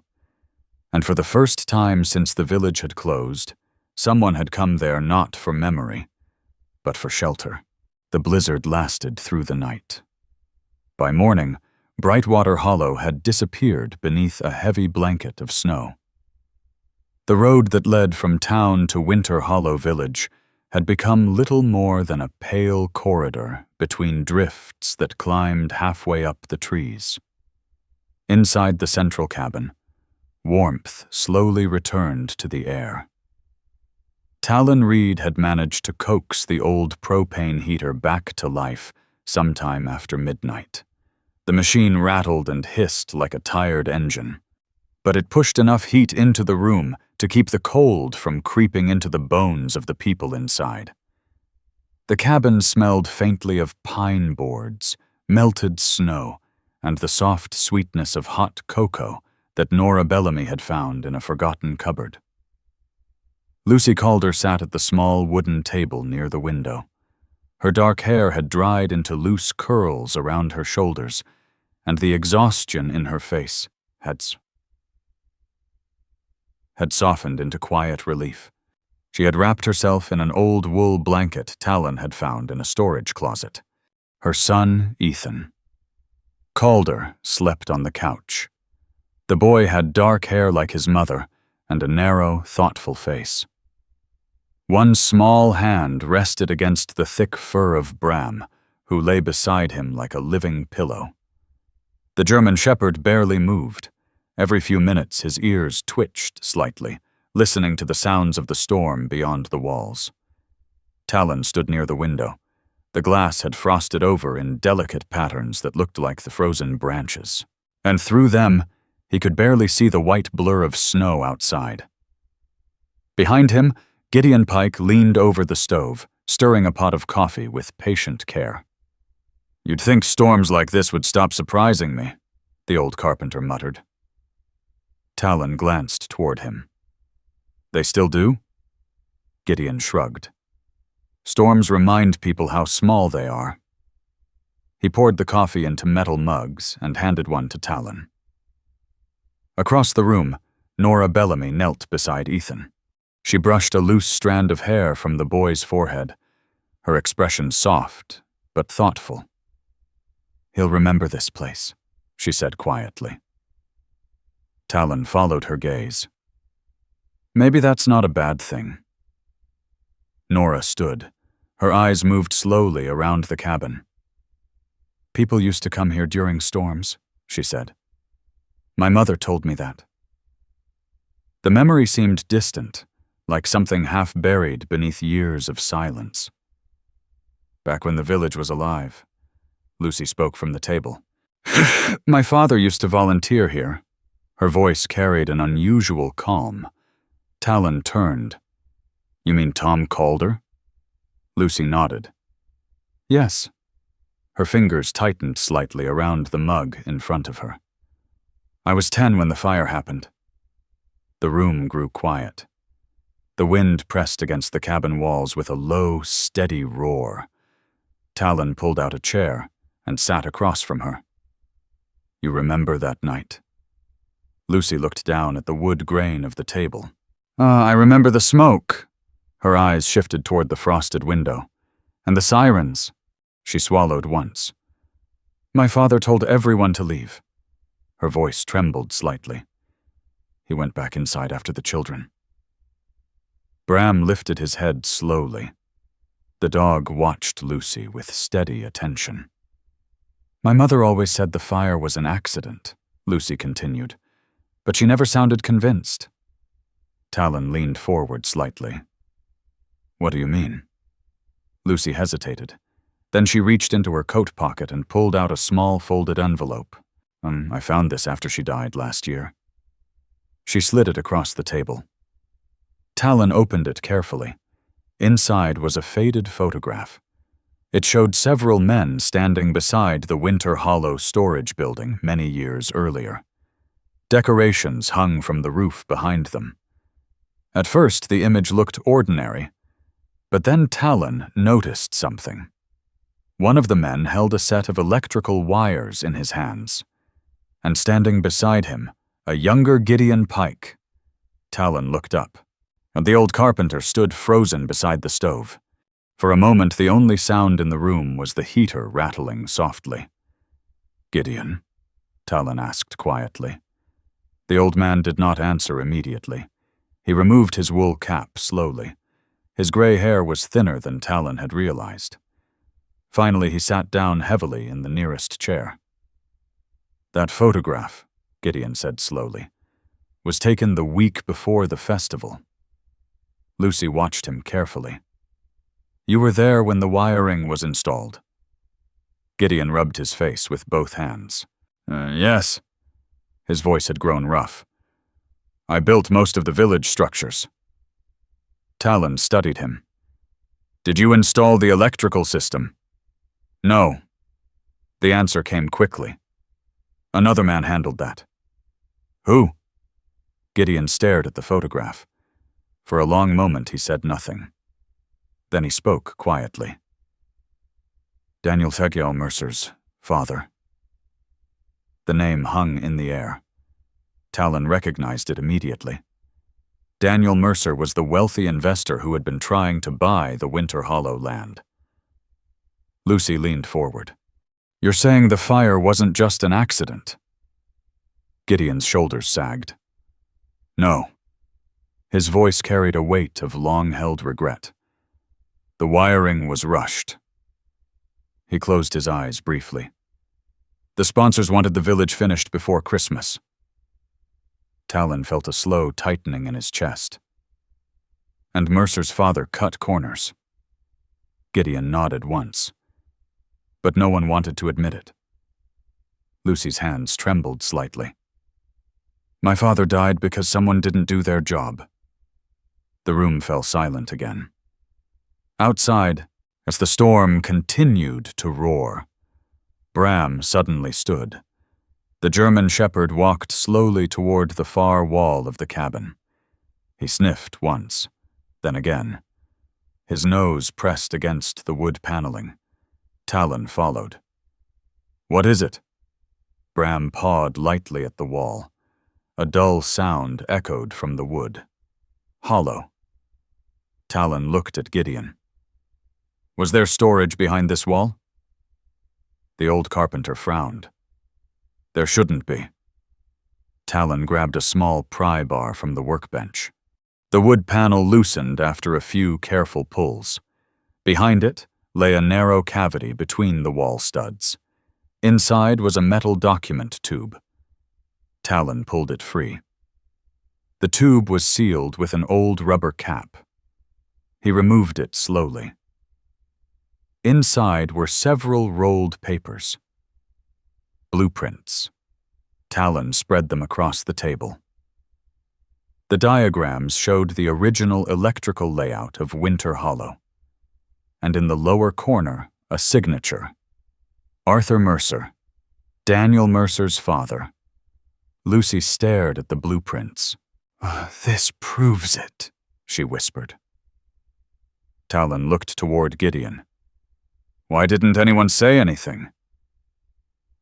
And for the first time since the village had closed, someone had come there not for memory, but for shelter. The blizzard lasted through the night. By morning, Brightwater Hollow had disappeared beneath a heavy blanket of snow. The road that led from town to Winter Hollow Village had become little more than a pale corridor between drifts that climbed halfway up the trees. Inside the central cabin, warmth slowly returned to the air. Talon Reed had managed to coax the old propane heater back to life sometime after midnight. The machine rattled and hissed like a tired engine, but it pushed enough heat into the room to keep the cold from creeping into the bones of the people inside. The cabin smelled faintly of pine boards, melted snow, and the soft sweetness of hot cocoa that Nora Bellamy had found in a forgotten cupboard. Lucy Calder sat at the small wooden table near the window. Her dark hair had dried into loose curls around her shoulders, and the exhaustion in her face had softened into quiet relief. She had wrapped herself in an old wool blanket Talon had found in a storage closet. Her son, Ethan. Calder slept on the couch. The boy had dark hair like his mother and a narrow, thoughtful face. One small hand rested against the thick fur of Bram, who lay beside him like a living pillow. The German shepherd barely moved. Every few minutes his ears twitched slightly, listening to the sounds of the storm beyond the walls. Talon stood near the window. The glass had frosted over in delicate patterns that looked like the frozen branches, and through them he could barely see the white blur of snow outside. Behind him, Gideon Pike leaned over the stove, stirring a pot of coffee with patient care. "You'd think storms like this would stop surprising me," the old carpenter muttered. Talon glanced toward him. "They still do?" Gideon shrugged. "Storms remind people how small they are." He poured the coffee into metal mugs and handed one to Talon. Across the room, Nora Bellamy knelt beside Ethan. She brushed a loose strand of hair from the boy's forehead, her expression soft but thoughtful. "He'll remember this place," she said quietly. Talon followed her gaze. "Maybe that's not a bad thing." Nora stood. Her eyes moved slowly around the cabin. "People used to come here during storms," she said. "My mother told me that." The memory seemed distant, like something half buried beneath years of silence. "Back when the village was alive," Lucy spoke from the table. "My father used to volunteer here." Her voice carried an unusual calm. Talon turned. "You mean Tom Calder?" Lucy nodded. "Yes." Her fingers tightened slightly around the mug in front of her. "I was 10 when the fire happened." The room grew quiet. The wind pressed against the cabin walls with a low, steady roar. Talon pulled out a chair and sat across from her. You remember that night? Lucy looked down at the wood grain of the table. I remember the smoke. Her eyes shifted toward the frosted window. And the sirens. She swallowed once. My father told everyone to leave. Her voice trembled slightly. He went back inside after the children. Bram lifted his head slowly. The dog watched Lucy with steady attention. My mother always said the fire was an accident, Lucy continued, but she never sounded convinced. Talon leaned forward slightly. What do you mean? Lucy hesitated. Then she reached into her coat pocket and pulled out a small folded envelope. I found this after she died last year. She slid it across the table. Talon opened it carefully. Inside was a faded photograph. It showed several men standing beside the Winter Hollow storage building many years earlier. Decorations hung from the roof behind them. At first, the image looked ordinary, but then Talon noticed something. One of the men held a set of electrical wires in his hands, and standing beside him, a younger Gideon Pike. Talon looked up, and the old carpenter stood frozen beside the stove. For a moment, the only sound in the room was the heater rattling softly. Gideon? Talon asked quietly. The old man did not answer immediately. He removed his wool cap slowly. His gray hair was thinner than Talon had realized. Finally, he sat down heavily in the nearest chair. That photograph, Gideon said slowly, was taken the week before the festival. Lucy watched him carefully. You were there when the wiring was installed. Gideon rubbed his face with both hands. Yes. His voice had grown rough. I built most of the village structures. Talon studied him. Did you install the electrical system? No. The answer came quickly. Another man handled that. Who? Gideon stared at the photograph. For a long moment he said nothing. Then he spoke quietly. Daniel Theghiel Mercer's father. The name hung in the air. Talon recognized it immediately. Daniel Mercer was the wealthy investor who had been trying to buy the Winter Hollow land. Lucy leaned forward. You're saying the fire wasn't just an accident? Gideon's shoulders sagged. No. His voice carried a weight of long-held regret. The wiring was rushed. He closed his eyes briefly. The sponsors wanted the village finished before Christmas. Talon felt a slow tightening in his chest. And Mercer's father cut corners. Gideon nodded once. But no one wanted to admit it. Lucy's hands trembled slightly. My father died because someone didn't do their job. The room fell silent again. Outside, as the storm continued to roar, Bram suddenly stood. The German shepherd walked slowly toward the far wall of the cabin. He sniffed once, then again. His nose pressed against the wood paneling. Talon followed. What is it? Bram pawed lightly at the wall. A dull sound echoed from the wood. Hollow. Talon looked at Gideon. Was there storage behind this wall? The old carpenter frowned. There shouldn't be. Talon grabbed a small pry bar from the workbench. The wood panel loosened after a few careful pulls. Behind it lay a narrow cavity between the wall studs. Inside was a metal document tube. Talon pulled it free. The tube was sealed with an old rubber cap. He removed it slowly. Inside were several rolled papers. Blueprints. Talon spread them across the table. The diagrams showed the original electrical layout of Winter Hollow. And in the lower corner, a signature. Arthur Mercer, Daniel Mercer's father. Lucy stared at the blueprints. This proves it, she whispered. Talon looked toward Gideon. Why didn't anyone say anything?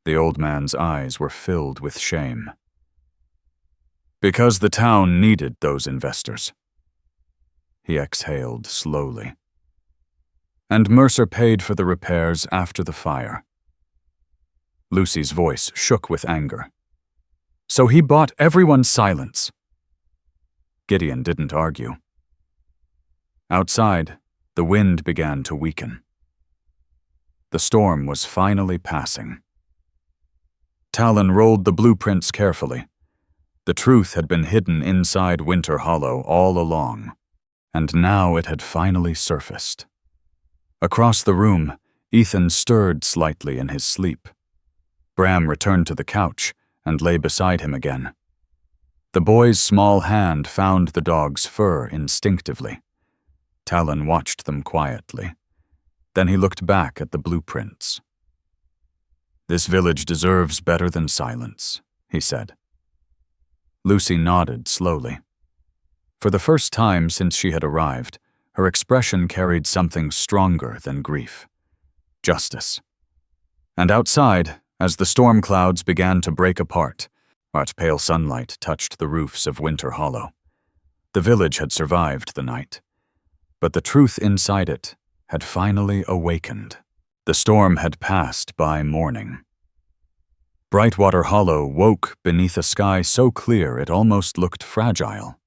The old man's eyes were filled with shame. Because the town needed those investors. He exhaled slowly. And Mercer paid for the repairs after the fire. Lucy's voice shook with anger. So he bought everyone's silence. Gideon didn't argue. Outside, the wind began to weaken. The storm was finally passing. Talon rolled the blueprints carefully. The truth had been hidden inside Winter Hollow all along, and now it had finally surfaced. Across the room, Ethan stirred slightly in his sleep. Bram returned to the couch and lay beside him again. The boy's small hand found the dog's fur instinctively. Talon watched them quietly. Then he looked back at the blueprints. This village deserves better than silence, he said. Lucy nodded slowly. For the first time since she had arrived, her expression carried something stronger than grief. Justice. And outside, as the storm clouds began to break apart, pale sunlight touched the roofs of Winter Hollow. The village had survived the night, but the truth inside it had finally awakened. The storm had passed by morning. Brightwater Hollow woke beneath a sky so clear it almost looked fragile.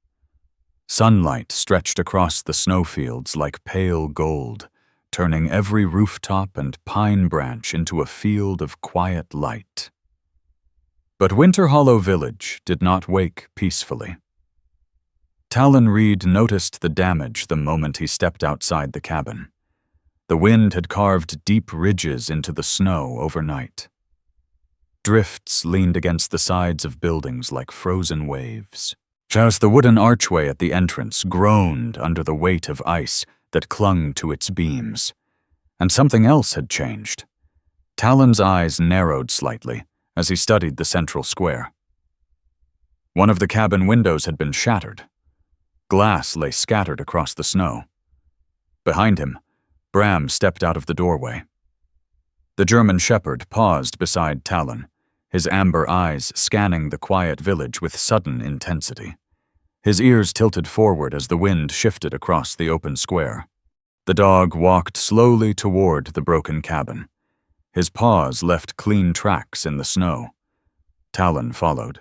Sunlight stretched across the snowfields like pale gold, turning every rooftop and pine branch into a field of quiet light. But Winter Hollow Village did not wake peacefully. Talon Reed noticed the damage the moment he stepped outside the cabin. The wind had carved deep ridges into the snow overnight. Drifts leaned against the sides of buildings like frozen waves. Just the wooden archway at the entrance groaned under the weight of ice that clung to its beams. And something else had changed. Talon's eyes narrowed slightly as he studied the central square. One of the cabin windows had been shattered. Glass lay scattered across the snow. Behind him, Bram stepped out of the doorway. The German shepherd paused beside Talon, his amber eyes scanning the quiet village with sudden intensity. His ears tilted forward as the wind shifted across the open square. The dog walked slowly toward the broken cabin. His paws left clean tracks in the snow. Talon followed.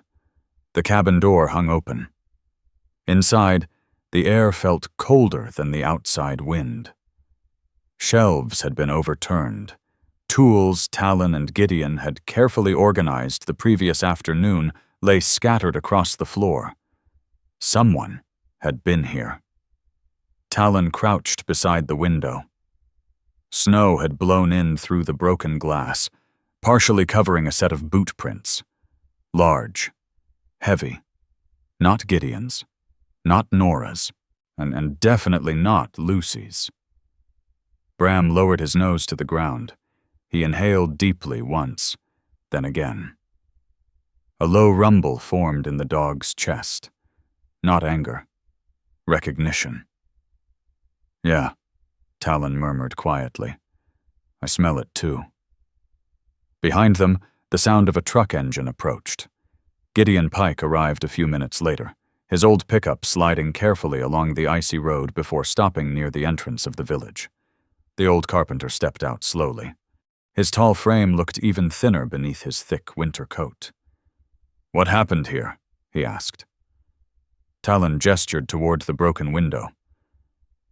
The cabin door hung open. Inside, the air felt colder than the outside wind. Shelves had been overturned. Tools Talon and Gideon had carefully organized the previous afternoon lay scattered across the floor. Someone had been here. Talon crouched beside the window. Snow had blown in through the broken glass, partially covering a set of boot prints. Large, heavy. Not Gideon's, not Nora's, and definitely not Lucy's. Bram lowered his nose to the ground. He inhaled deeply once, then again. A low rumble formed in the dog's chest. Not anger. Recognition. Yeah, Talon murmured quietly. I smell it too. Behind them, the sound of a truck engine approached. Gideon Pike arrived a few minutes later, his old pickup sliding carefully along the icy road before stopping near the entrance of the village. The old carpenter stepped out slowly. His tall frame looked even thinner beneath his thick winter coat. What happened here? He asked. Talon gestured toward the broken window.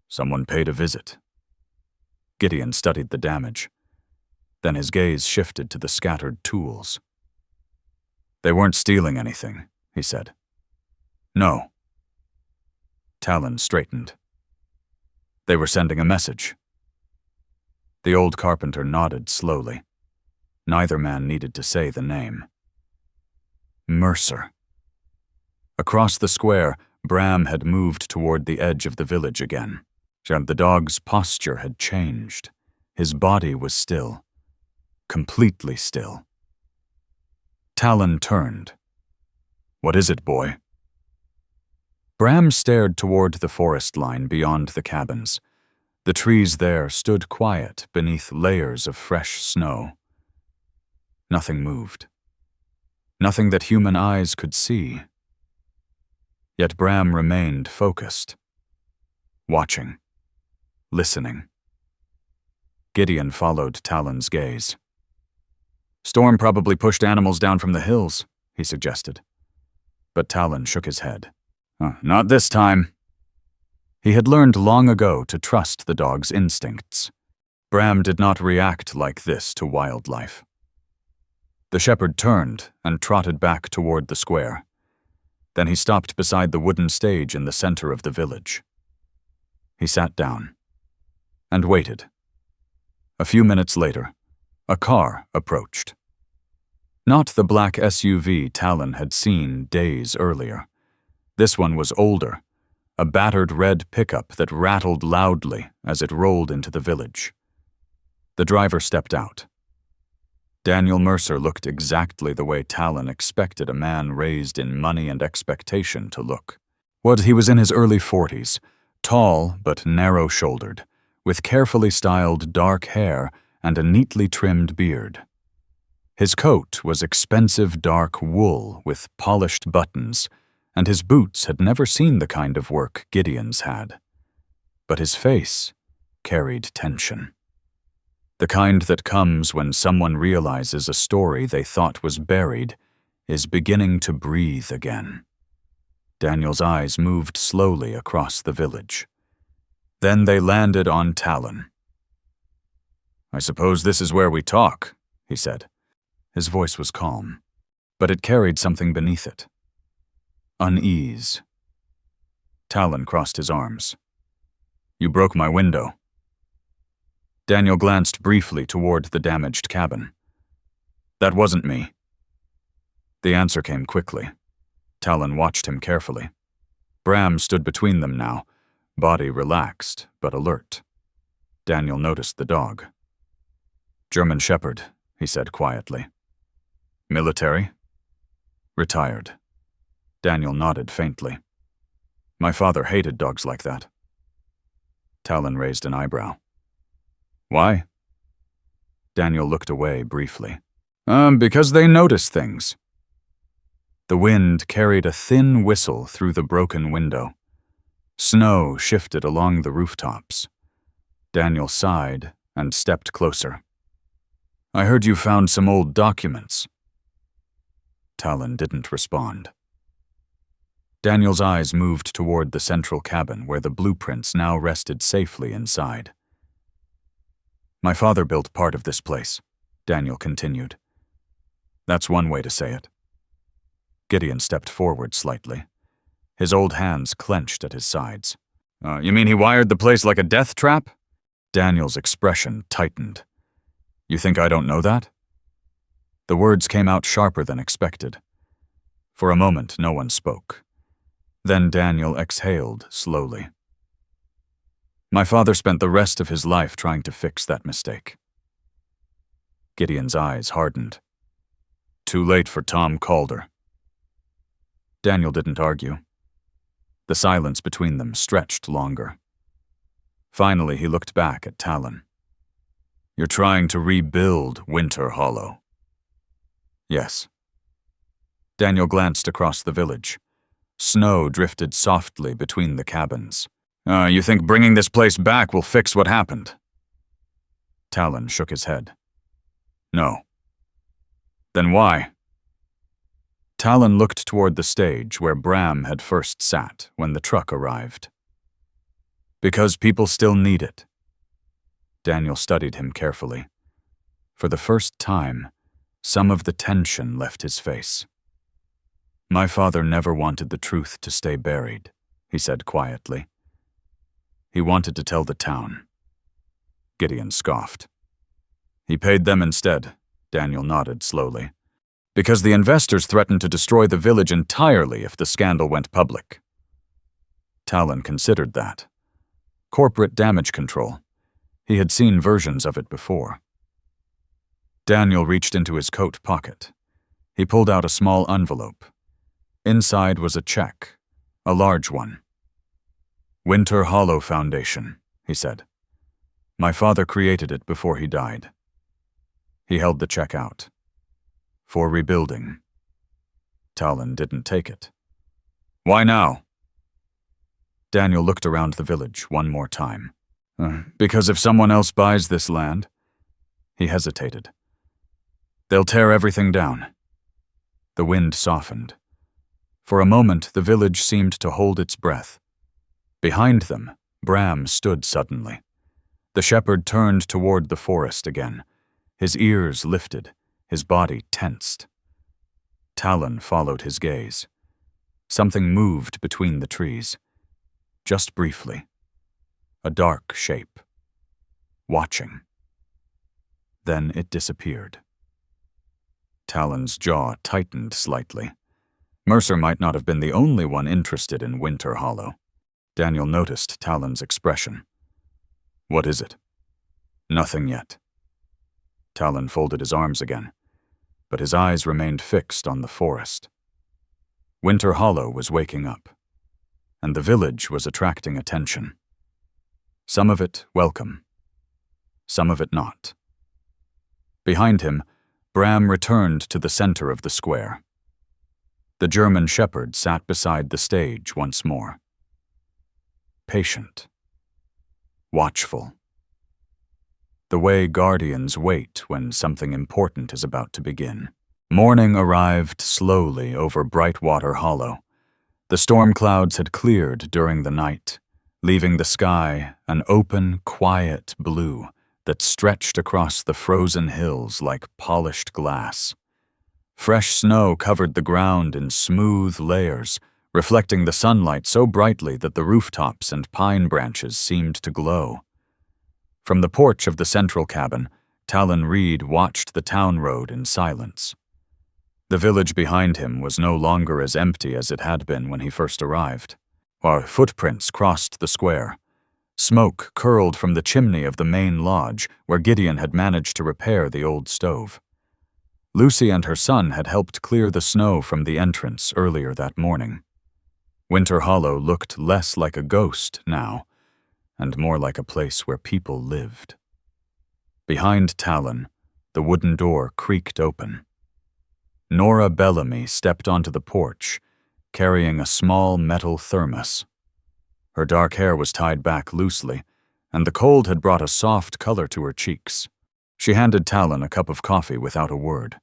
Someone paid a visit. Gideon studied the damage. Then his gaze shifted to the scattered tools. They weren't stealing anything, he said. No. Talon straightened. They were sending a message. The old carpenter nodded slowly. Neither man needed to say the name. Mercer. Across the square, Bram had moved toward the edge of the village again. The dog's posture had changed. His body was still. Completely still. Talon turned. What is it, boy? Bram stared toward the forest line beyond the cabins. The trees there stood quiet beneath layers of fresh snow. Nothing moved. Nothing that human eyes could see. Yet Bram remained focused, watching, listening. Gideon followed Talon's gaze. "Storm probably pushed animals down from the hills," he suggested. But Talon shook his head. "Not this time." He had learned long ago to trust the dog's instincts. Bram did not react like this to wildlife. The shepherd turned and trotted back toward the square. Then he stopped beside the wooden stage in the center of the village. He sat down and waited. A few minutes later, a car approached. Not the black SUV Talon had seen days earlier. This one was older, a battered red pickup that rattled loudly as it rolled into the village. The driver stepped out. Daniel Mercer looked exactly the way Talon expected a man raised in money and expectation to look. He was in his early 40s, tall but narrow-shouldered, with carefully styled dark hair and a neatly trimmed beard. His coat was expensive dark wool with polished buttons, and his boots had never seen the kind of work Gideon's had. But his face carried tension. The kind that comes when someone realizes a story they thought was buried is beginning to breathe again. Daniel's eyes moved slowly across the village. Then they landed on Talon. "I suppose this is where we talk," he said. His voice was calm, but it carried something beneath it. Unease. Talon crossed his arms. "You broke my window." Daniel glanced briefly toward the damaged cabin. "That wasn't me." The answer came quickly. Talon watched him carefully. Bram stood between them now, body relaxed but alert. Daniel noticed the dog. "German Shepherd," he said quietly. "Military?" "Retired." Daniel nodded faintly. "My father hated dogs like that." Talon raised an eyebrow. "Why?" Daniel looked away briefly. Because they notice things." The wind carried a thin whistle through the broken window. Snow shifted along the rooftops. Daniel sighed and stepped closer. "I heard you found some old documents." Talon didn't respond. Daniel's eyes moved toward the central cabin where the blueprints now rested safely inside. "My father built part of this place," Daniel continued. "That's one way to say it." Gideon stepped forward slightly. His old hands clenched at his sides. You mean he wired the place like a death trap?" Daniel's expression tightened. "You think I don't know that?" The words came out sharper than expected. For a moment, no one spoke. Then Daniel exhaled slowly. "My father spent the rest of his life trying to fix that mistake." Gideon's eyes hardened. "Too late for Tom Calder." Daniel didn't argue. The silence between them stretched longer. Finally, he looked back at Talon. "You're trying to rebuild Winter Hollow." "Yes." Daniel glanced across the village. Snow drifted softly between the cabins. You think bringing this place back will fix what happened?" Talon shook his head. "No." "Then why?" Talon looked toward the stage where Bram had first sat when the truck arrived. "Because people still need it." Daniel studied him carefully. For the first time, some of the tension left his face. "My father never wanted the truth to stay buried," he said quietly. "He wanted to tell the town." Gideon scoffed. "He paid them instead," Daniel nodded slowly. "Because the investors threatened to destroy the village entirely if the scandal went public." Talon considered that. Corporate damage control. He had seen versions of it before. Daniel reached into his coat pocket. He pulled out a small envelope. Inside was a check, a large one. "Winter Hollow Foundation," he said. My father created it before he died. He held the check out. For rebuilding. Talon didn't take it. Why now? Daniel looked around the village one more time. Because if someone else buys this land... He hesitated. They'll tear everything down. The wind softened. For a moment, the village seemed to hold its breath. Behind them, Bram stood suddenly. The shepherd turned toward the forest again. His ears lifted, his body tensed. Talon followed his gaze. Something moved between the trees. Just briefly. A dark shape. Watching. Then it disappeared. Talon's jaw tightened slightly. Mercer might not have been the only one interested in Winter Hollow. Daniel noticed Talon's expression. What is it? Nothing yet. Talon folded his arms again, but his eyes remained fixed on the forest. Winter Hollow was waking up, and the village was attracting attention. Some of it welcome, some of it not. Behind him, Bram returned to the center of the square. The German shepherd sat beside the stage once more. Patient. Watchful. The way guardians wait when something important is about to begin. Morning arrived slowly over Brightwater Hollow. The storm clouds had cleared during the night, leaving the sky an open, quiet blue that stretched across the frozen hills like polished glass. Fresh snow covered the ground in smooth layers, reflecting the sunlight so brightly that the rooftops and pine branches seemed to glow. From the porch of the central cabin, Talon Reed watched the town road in silence. The village behind him was no longer as empty as it had been when he first arrived. While footprints crossed the square, smoke curled from the chimney of the main lodge where Gideon had managed to repair the old stove. Lucy and her son had helped clear the snow from the entrance earlier that morning. Winter Hollow looked less like a ghost now, and more like a place where people lived. Behind Talon, the wooden door creaked open. Nora Bellamy stepped onto the porch, carrying a small metal thermos. Her dark hair was tied back loosely, and the cold had brought a soft color to her cheeks. She handed Talon a cup of coffee without a word.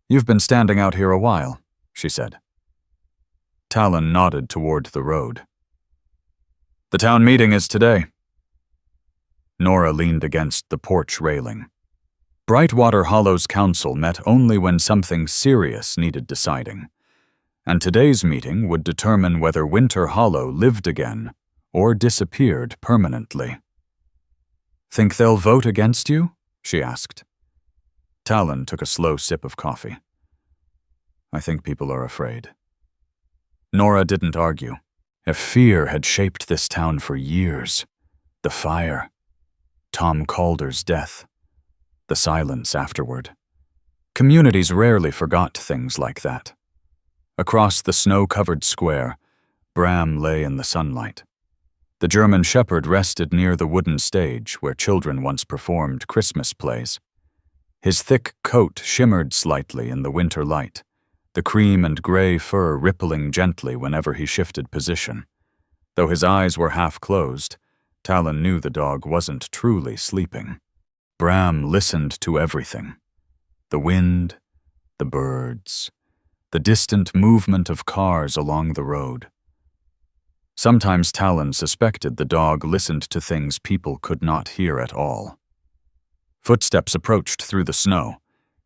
"You've been standing out here a while," she said. Talon nodded toward the road. "The town meeting is today." Nora leaned against the porch railing. Brightwater Hollow's council met only when something serious needed deciding, and today's meeting would determine whether Winter Hollow lived again or disappeared permanently. "Think they'll vote against you?" she asked. Talon took a slow sip of coffee. "I think people are afraid." Nora didn't argue. If fear had shaped this town for years, the fire, Tom Calder's death, the silence afterward. Communities rarely forgot things like that. Across the snow-covered square, Bram lay in the sunlight. The German shepherd rested near the wooden stage where children once performed Christmas plays. His thick coat shimmered slightly in the winter light, the cream and gray fur rippling gently whenever he shifted position. Though his eyes were half closed, Talon knew the dog wasn't truly sleeping. Bram listened to everything. The wind, the birds, the distant movement of cars along the road. Sometimes Talon suspected the dog listened to things people could not hear at all. Footsteps approached through the snow.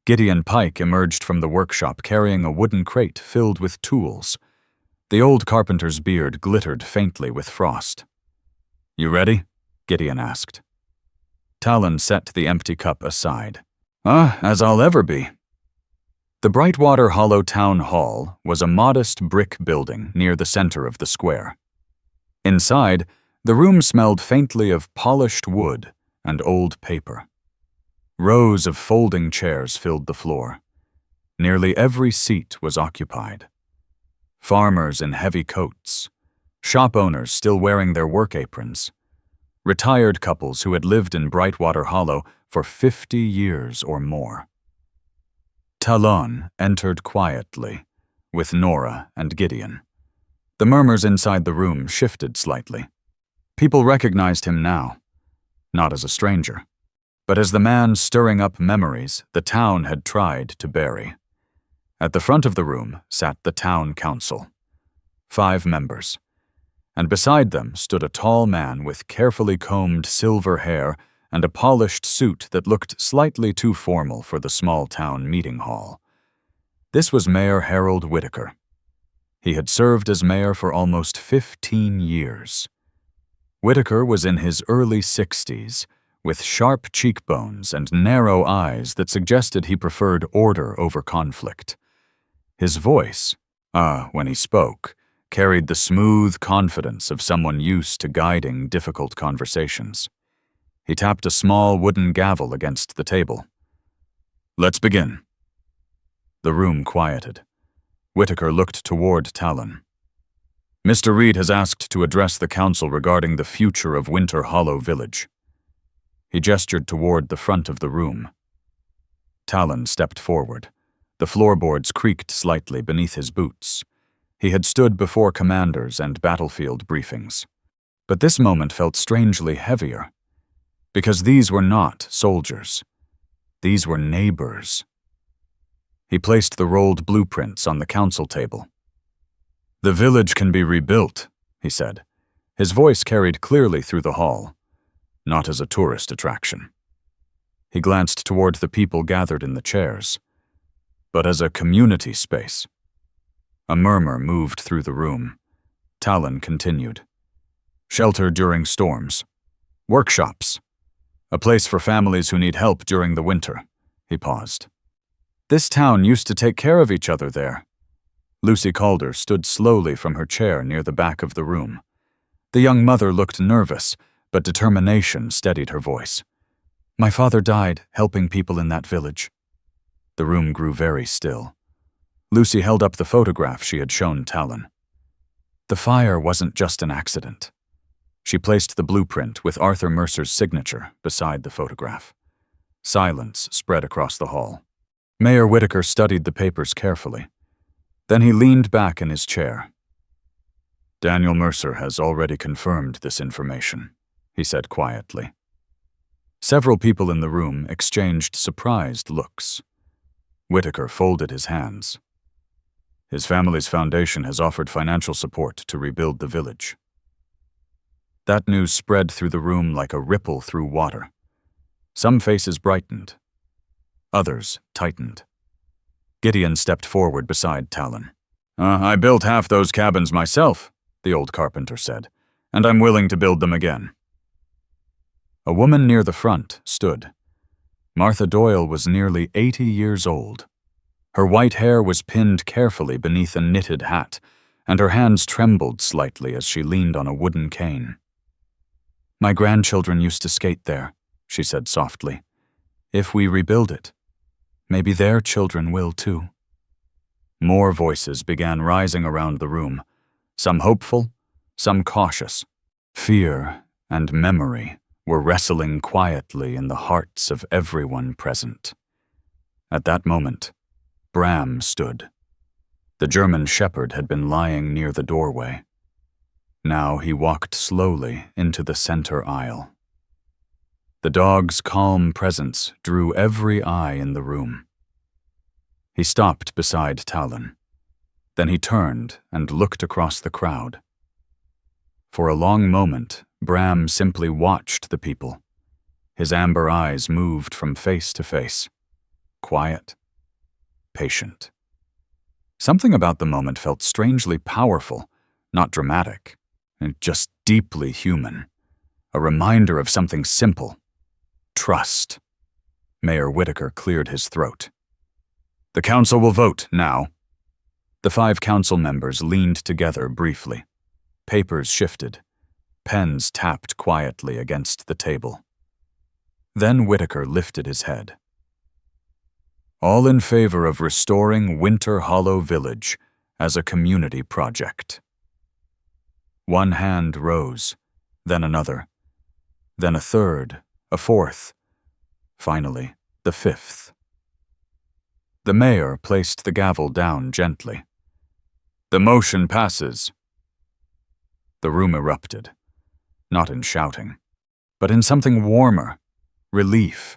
Gideon Pike emerged from the workshop carrying a wooden crate filled with tools. The old carpenter's beard glittered faintly with frost. "You ready?" Gideon asked. Talon set the empty cup aside. As I'll ever be." The Brightwater Hollow Town Hall was a modest brick building near the center of the square. Inside, the room smelled faintly of polished wood and old paper. Rows of folding chairs filled the floor. Nearly every seat was occupied. Farmers in heavy coats, shop owners still wearing their work aprons, retired couples who had lived in Brightwater Hollow for 50 years or more. Talon entered quietly, with Nora and Gideon. The murmurs inside the room shifted slightly. People recognized him now, not as a stranger, but as the man stirring up memories the town had tried to bury. At the front of the room sat the town council, 5 members, and beside them stood a tall man with carefully combed silver hair and a polished suit that looked slightly too formal for the small-town meeting hall. This was Mayor Harold Whitaker. He had served as mayor for almost 15 years. Whitaker was in his early 60s, with sharp cheekbones and narrow eyes that suggested he preferred order over conflict. His voice, when he spoke, carried the smooth confidence of someone used to guiding difficult conversations. He tapped a small wooden gavel against the table. "Let's begin." The room quieted. Whitaker looked toward Talon. "Mr. Reed has asked to address the council regarding the future of Winter Hollow Village." He gestured toward the front of the room. Talon stepped forward. The floorboards creaked slightly beneath his boots. He had stood before commanders and battlefield briefings. But this moment felt strangely heavier, because these were not soldiers. These were neighbors. He placed the rolled blueprints on the council table. "The village can be rebuilt," he said. His voice carried clearly through the hall, not as a tourist attraction. He glanced toward the people gathered in the chairs, but as a community space. A murmur moved through the room. Talon continued. "Shelter during storms. Workshops. A place for families who need help during the winter." He paused. "This town used to take care of each other there." Lucy Calder stood slowly from her chair near the back of the room. The young mother looked nervous, but determination steadied her voice. "My father died helping people in that village." The room grew very still. Lucy held up the photograph she had shown Talon. The fire wasn't just an accident. She placed the blueprint with Arthur Mercer's signature beside the photograph. Silence spread across the hall. Mayor Whitaker studied the papers carefully. Then he leaned back in his chair. "Daniel Mercer has already confirmed this information," he said quietly. Several people in the room exchanged surprised looks. Whitaker folded his hands. "His family's foundation has offered financial support to rebuild the village." That news spread through the room like a ripple through water. Some faces brightened. Others tightened. Gideon stepped forward beside Talon. "I built half those cabins myself," the old carpenter said, "and I'm willing to build them again." A woman near the front stood. Martha Doyle was nearly 80 years old. Her white hair was pinned carefully beneath a knitted hat, and her hands trembled slightly as she leaned on a wooden cane. "My grandchildren used to skate there," she said softly. "If we rebuild it, maybe their children will too." More voices began rising around the room, some hopeful, some cautious. Fear and memory were wrestling quietly in the hearts of everyone present. At that moment, Bram stood. The German shepherd had been lying near the doorway. Now he walked slowly into the center aisle. The dog's calm presence drew every eye in the room. He stopped beside Talon. Then he turned and looked across the crowd. For a long moment, Bram simply watched the people. His amber eyes moved from face to face, quiet, patient. Something about the moment felt strangely powerful, not dramatic, and just deeply human. A reminder of something simple. Trust. Mayor Whitaker cleared his throat. "The council will vote now." The 5 council members leaned together briefly. Papers shifted. Pens tapped quietly against the table. Then Whitaker lifted his head. "All in favor of restoring Winter Hollow Village as a community project." One hand rose, then another. then a third, a fourth, finally the fifth. The mayor placed the gavel down gently. "The motion passes." The room erupted, not in shouting, but in something warmer, relief.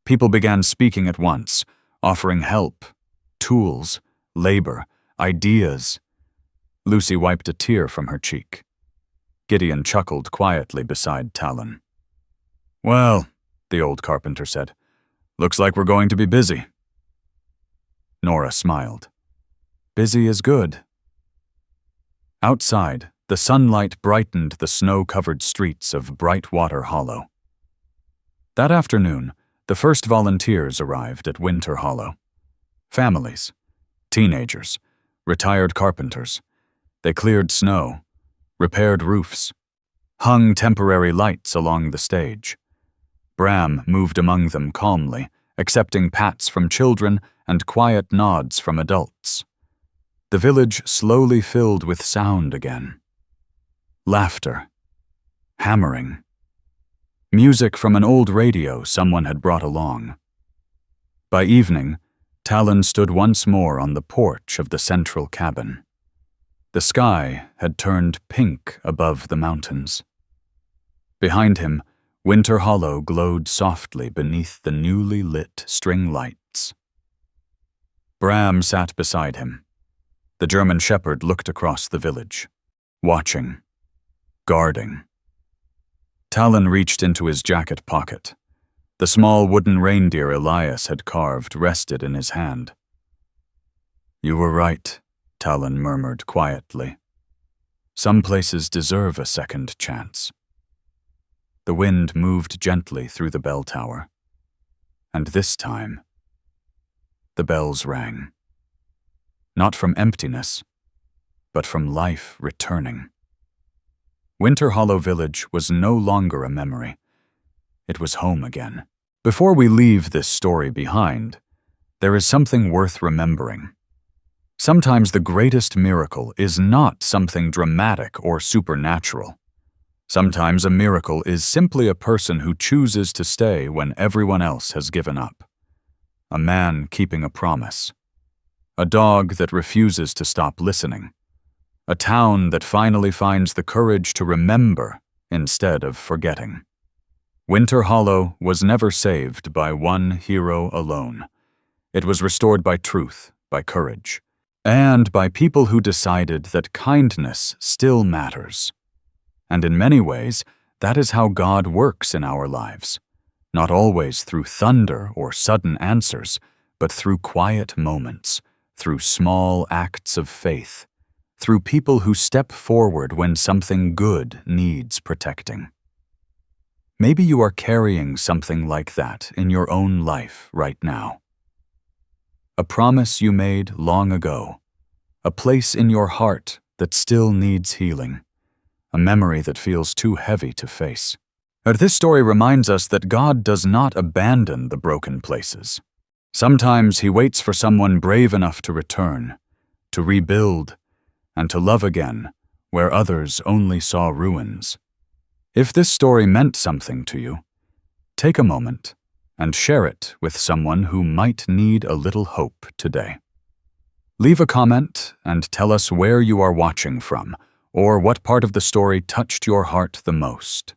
People began speaking at once, offering help, tools, labor, ideas. Lucy wiped a tear from her cheek. Gideon chuckled quietly beside Talon. "Well," the old carpenter said, "looks like we're going to be busy." Nora smiled. "Busy is good." Outside, the sunlight brightened the snow-covered streets of Brightwater Hollow. That afternoon, the first volunteers arrived at Winter Hollow. Families, teenagers, retired carpenters. They cleared snow, repaired roofs, hung temporary lights along the stage. Bram moved among them calmly, accepting pats from children and quiet nods from adults. The village slowly filled with sound again. Laughter. Hammering. Music from an old radio someone had brought along. By evening, Talon stood once more on the porch of the central cabin. The sky had turned pink above the mountains. Behind him, Winter Hollow glowed softly beneath the newly lit string lights. Bram sat beside him. The German shepherd looked across the village, watching, guarding. Talon reached into his jacket pocket. The small wooden reindeer Elias had carved rested in his hand. "You were right," Talon murmured quietly. "Some places deserve a second chance." The wind moved gently through the bell tower. And this time, the bells rang. Not from emptiness, but from life returning. Winter Hollow Village was no longer a memory. It was home again. Before we leave this story behind, there is something worth remembering. Sometimes the greatest miracle is not something dramatic or supernatural. Sometimes a miracle is simply a person who chooses to stay when everyone else has given up. A man keeping a promise. A dog that refuses to stop listening. A town that finally finds the courage to remember instead of forgetting. Winter Hollow was never saved by one hero alone. It was restored by truth, by courage, and by people who decided that kindness still matters. And in many ways, that is how God works in our lives. Not always through thunder or sudden answers, but through quiet moments, through small acts of faith, through people who step forward when something good needs protecting. Maybe you are carrying something like that in your own life right now. A promise you made long ago, a place in your heart that still needs healing, a memory that feels too heavy to face. But this story reminds us that God does not abandon the broken places. Sometimes He waits for someone brave enough to return, to rebuild, and to love again where others only saw ruins. If this story meant something to you, take a moment and share it with someone who might need a little hope today. Leave a comment and tell us where you are watching from, or what part of the story touched your heart the most.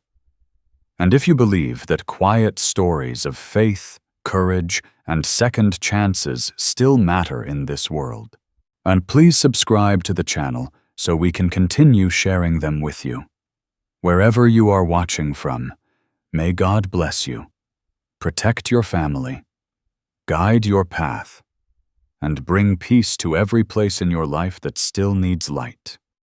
And if you believe that quiet stories of faith, courage, and second chances still matter in this world, and please subscribe to the channel so we can continue sharing them with you. Wherever you are watching from, may God bless you, protect your family, guide your path, and bring peace to every place in your life that still needs light.